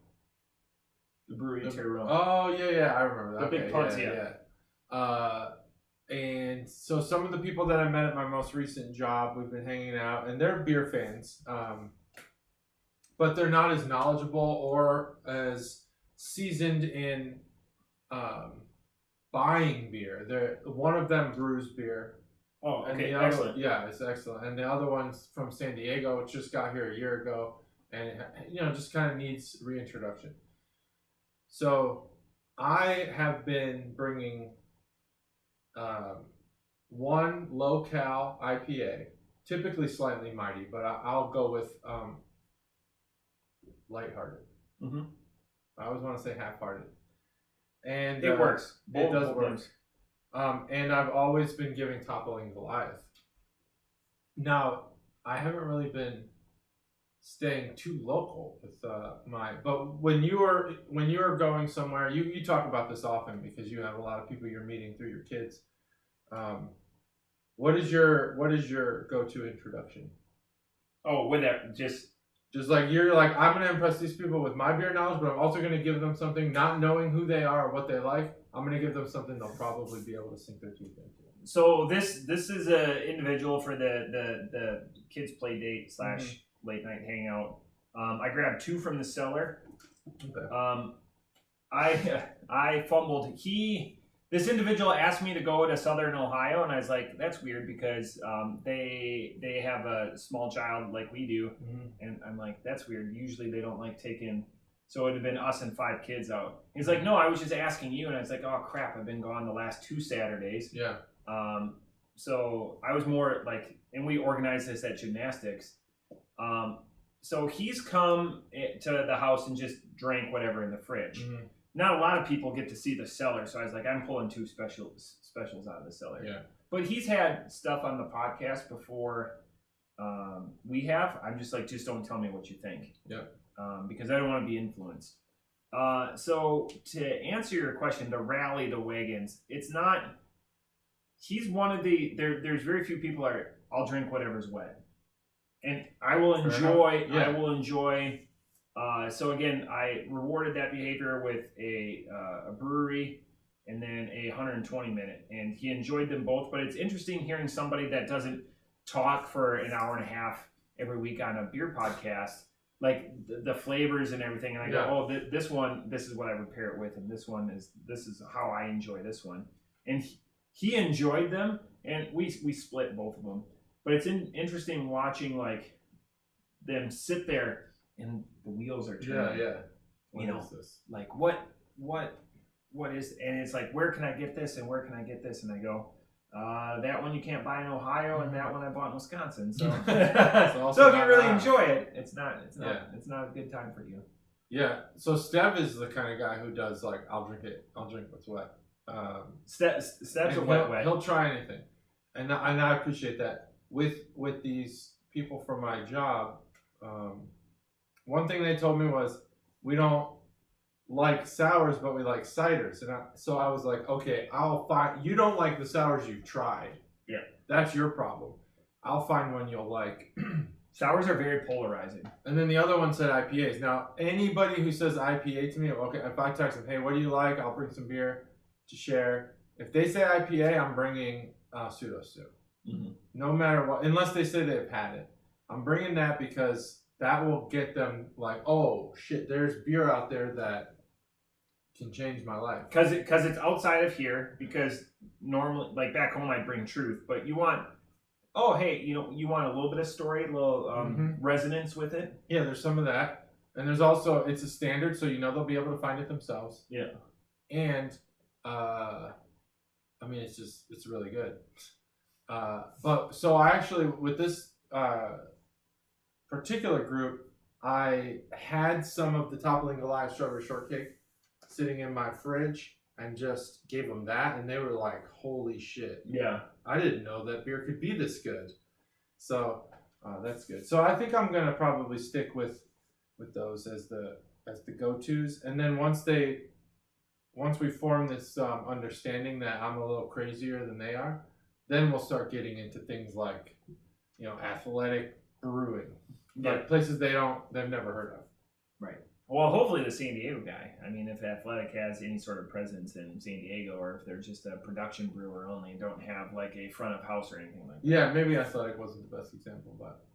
brewery Tyrrell. Oh yeah, I remember that. The big punts, yeah. And so some of the people that I met at my most recent job, we've been hanging out, and they're beer fans. But they're not as knowledgeable or as seasoned in buying beer. One of them brews beer. Oh, okay, excellent. Yeah, it's excellent. And the other one's from San Diego. It just got here a year ago, and just kind of needs reintroduction. So I have been bringing one low-cal IPA, typically slightly mighty, but I'll go with lighthearted. I always want to say half-hearted, and it works. It does work. And I've always been giving Toppling Goliath. Now I haven't really been staying too local with but when you are going somewhere, you talk about this often because you have a lot of people you're meeting through your kids. What is your go-to introduction? Oh, with that, just like you're like, I'm gonna impress these people with my beer knowledge, but I'm also gonna give them something, not knowing who they are or what they like. I'm gonna give them something they'll probably be able to sink their teeth into. So this is a individual for the kids play date / late night hangout. I grabbed 2 from the cellar. Okay. I fumbled. This individual asked me to go to Southern Ohio, and I was like, that's weird because they have a small child like we do, and I'm like, that's weird. Usually they don't like taking. So it would have been us and 5 kids out. He's like, no, I was just asking you, and I was like, oh crap, I've been gone the last 2 Saturdays. Yeah. So I was more like, and we organized this at gymnastics. So he's come to the house and just drank whatever in the fridge. Not a lot of people get to see the cellar, so I was like, I'm pulling 2 specials out of the cellar. Yeah. But he's had stuff on the podcast before we have. I'm just like, just don't tell me what you think. Yep. Because I don't want to be influenced. So to answer your question, the rally, the wagons, it's not. He's one of the. There's very few people are. I'll drink whatever's wet, and I will enjoy. Yeah. I will enjoy. So again, I rewarded that behavior with a brewery and then a 120 minute, and he enjoyed them both. But it's interesting hearing somebody that doesn't talk for an hour and a half every week on a beer podcast, like the flavors and everything. And I go, oh, this one, this is what I would pair it with, and this is how I enjoy this one. And he enjoyed them, and we split both of them. But it's interesting watching like them sit there. And the wheels are turning. Yeah. What is this? Like what is? And it's like, where can I get this? And where can I get this? And I go, that one you can't buy in Ohio, and that one I bought in Wisconsin. So, so if you really enjoy it, it's not a good time for you. Yeah. So Steph is the kind of guy who does like, I'll drink what's wet. Steph's a wet. He'll try anything, and I appreciate that. With these people from my job. One thing they told me was, we don't like sours, but we like ciders. And so I was like, okay, I'll find. You don't like the sours you've tried. Yeah. That's your problem. I'll find one you'll like. Sours are very polarizing. And then the other one said IPAs. Now, anybody who says IPA to me, okay, if I text them, hey, what do you like? I'll bring some beer to share. If they say IPA, I'm bringing pseudo soup. No matter what, unless they say they've had it. I'm bringing that because that will get them like, oh shit, there's beer out there that can change my life. Because it's outside of here. Because normally, like back home, I'd bring truth, but you want, oh hey, you want a little bit of story, a little resonance with it. Yeah, there's some of that, and there's also, it's a standard, so they'll be able to find it themselves. Yeah, and I mean, it's really good. But so I actually, with this particular group, I had some of the Toppling Goliath strawberry shortcake sitting in my fridge and just gave them that, and they were like, holy shit. Yeah. I didn't know that beer could be this good. So that's good. So I think I'm gonna probably stick with those as the go-tos, and then once we form this understanding that I'm a little crazier than they are, then we'll start getting into things like Athletic Brewing. Like places they've never heard of. Right. Well, hopefully the San Diego guy. I mean, if Athletic has any sort of presence in San Diego, or if they're just a production brewer only and don't have like a front of house or anything like that. Yeah, maybe Athletic wasn't the best example, but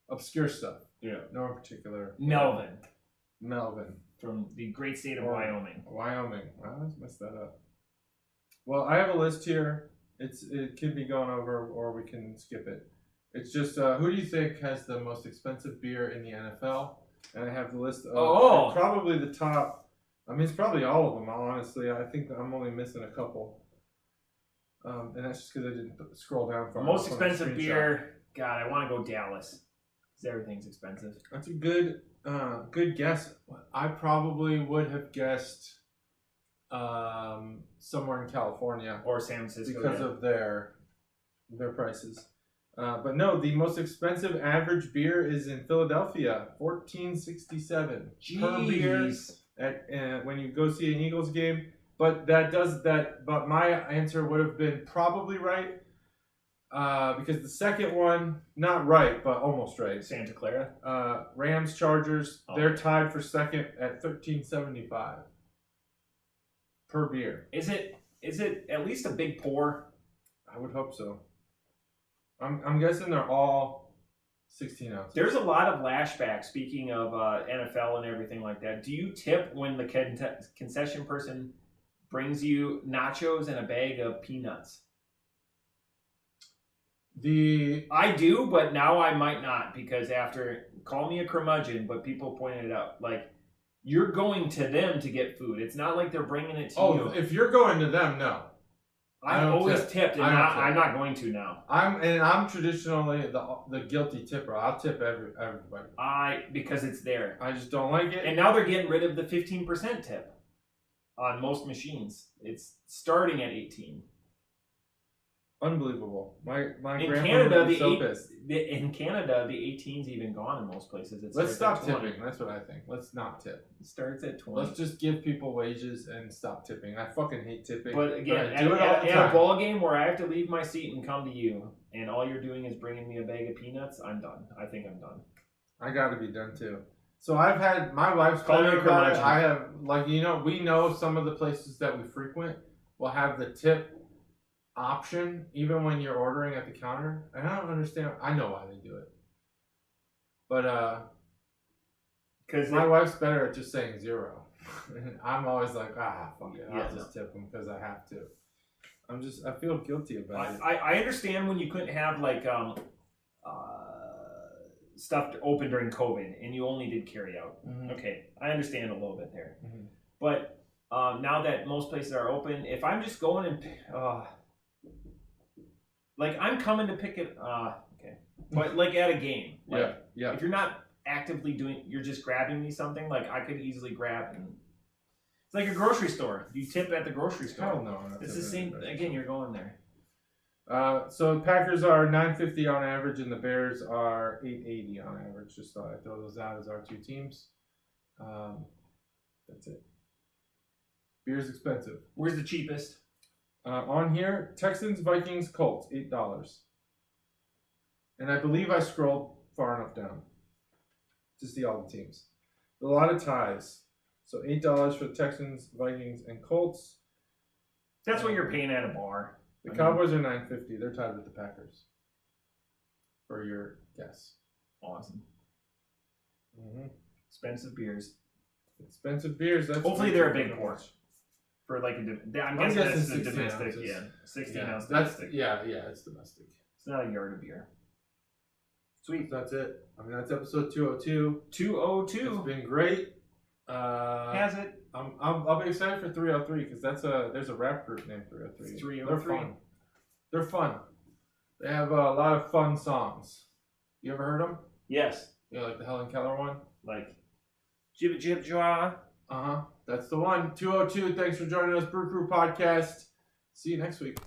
obscure stuff. Yeah. No in particular. Melvin. From the great state of Wyoming. Wyoming. Wow, I messed that up. Well, I have a list here. It could be going over, or we can skip it. It's just, who do you think has the most expensive beer in the NFL? And I have the list of probably the top. I mean, it's probably all of them, honestly. I think I'm only missing a couple. And that's just because I didn't scroll down far. Most expensive beer, God, I want to go Dallas. Because everything's expensive. That's a good guess. I probably would have guessed somewhere in California. Or San Francisco. Because of their prices. But no, the most expensive average beer is in Philadelphia, $14.67 per beer when you go see an Eagles game. But but my answer would have been probably right. Because the second one, not right, but almost right. Santa Clara. Rams Chargers. Oh. They're tied for second at $13.75 per beer. Is it at least a big pour? I would hope so. I'm guessing they're all 16 ounces. There's a lot of lashback. Speaking of NFL and everything like that, do you tip when the concession person brings you nachos and a bag of peanuts? I do, but now I might not, because after, call me a curmudgeon, but people pointed it out, like, you're going to them to get food. It's not like they're bringing it to you. Oh, if you're going to them, no. I've always tipped, and I'm not going to now. I'm traditionally the guilty tipper. I'll tip everybody. Because it's there. I just don't like it. And now they're getting rid of the 15% tip on most machines. It's starting at 18. Unbelievable. My in grandpa Canada, was so pissed. In Canada, the 18's even gone in most places. Let's stop tipping. That's what I think. Let's not tip. It starts at 20. Let's just give people wages and stop tipping. I fucking hate tipping. But again, I do it all the time. a ball game where I have to leave my seat and come to you, and all you're doing is bringing me a bag of peanuts, I'm done. I think I'm done. I got to be done too. So I've had my wife's Call me a curmudgeon. I have, like, we know some of the places that we frequent will have the tip option even when you're ordering at the counter, and I don't understand. I know why they do it, but because my wife's better at just saying zero. And I'm always like, fuck it, I'll just tip them because I have to. I feel guilty about it. I understand when you couldn't have like stuff open during COVID and you only did carry out. Mm-hmm. Okay, I understand a little bit there, mm-hmm. But now that most places are open, if I'm just going and like, I'm coming to pick it, okay. But, like, at a game. Like, yeah. If you're not actively you're just grabbing me something, like, I could easily grab and... It's like a grocery store. You tip at the grocery store. Hell no. It's the same, again, you're going there. So, Packers are $9.50 on average, and the Bears are $8.80 on average. Just thought I'd throw those out as our two teams. That's it. Beer's expensive. Where's the cheapest? On here, Texans, Vikings, Colts, $8. And I believe I scrolled far enough down to see all the teams. A lot of ties. So $8 for the Texans, Vikings, and Colts. That's what you're paying at a bar. The Cowboys are $9.50. They're tied with the Packers. For your guess. Awesome. Mm-hmm. Expensive beers. That's hopefully they're a big pour. For like I'm guessing that's a domestic, ounces. 16 ounce domestic. Yeah, it's domestic. It's not a yard of beer. Sweet. That's it. I mean, that's episode 202. 202. It's been great. Has it? I'll be excited for 303 because there's a rap group named 303. 303. They're fun. They have a lot of fun songs. You ever heard them? Yes. Yeah, like the Helen Keller one. Like Jib Jib Jaw. That's the one. 202. Thanks for joining us, Brew Crew Podcast. See you next week.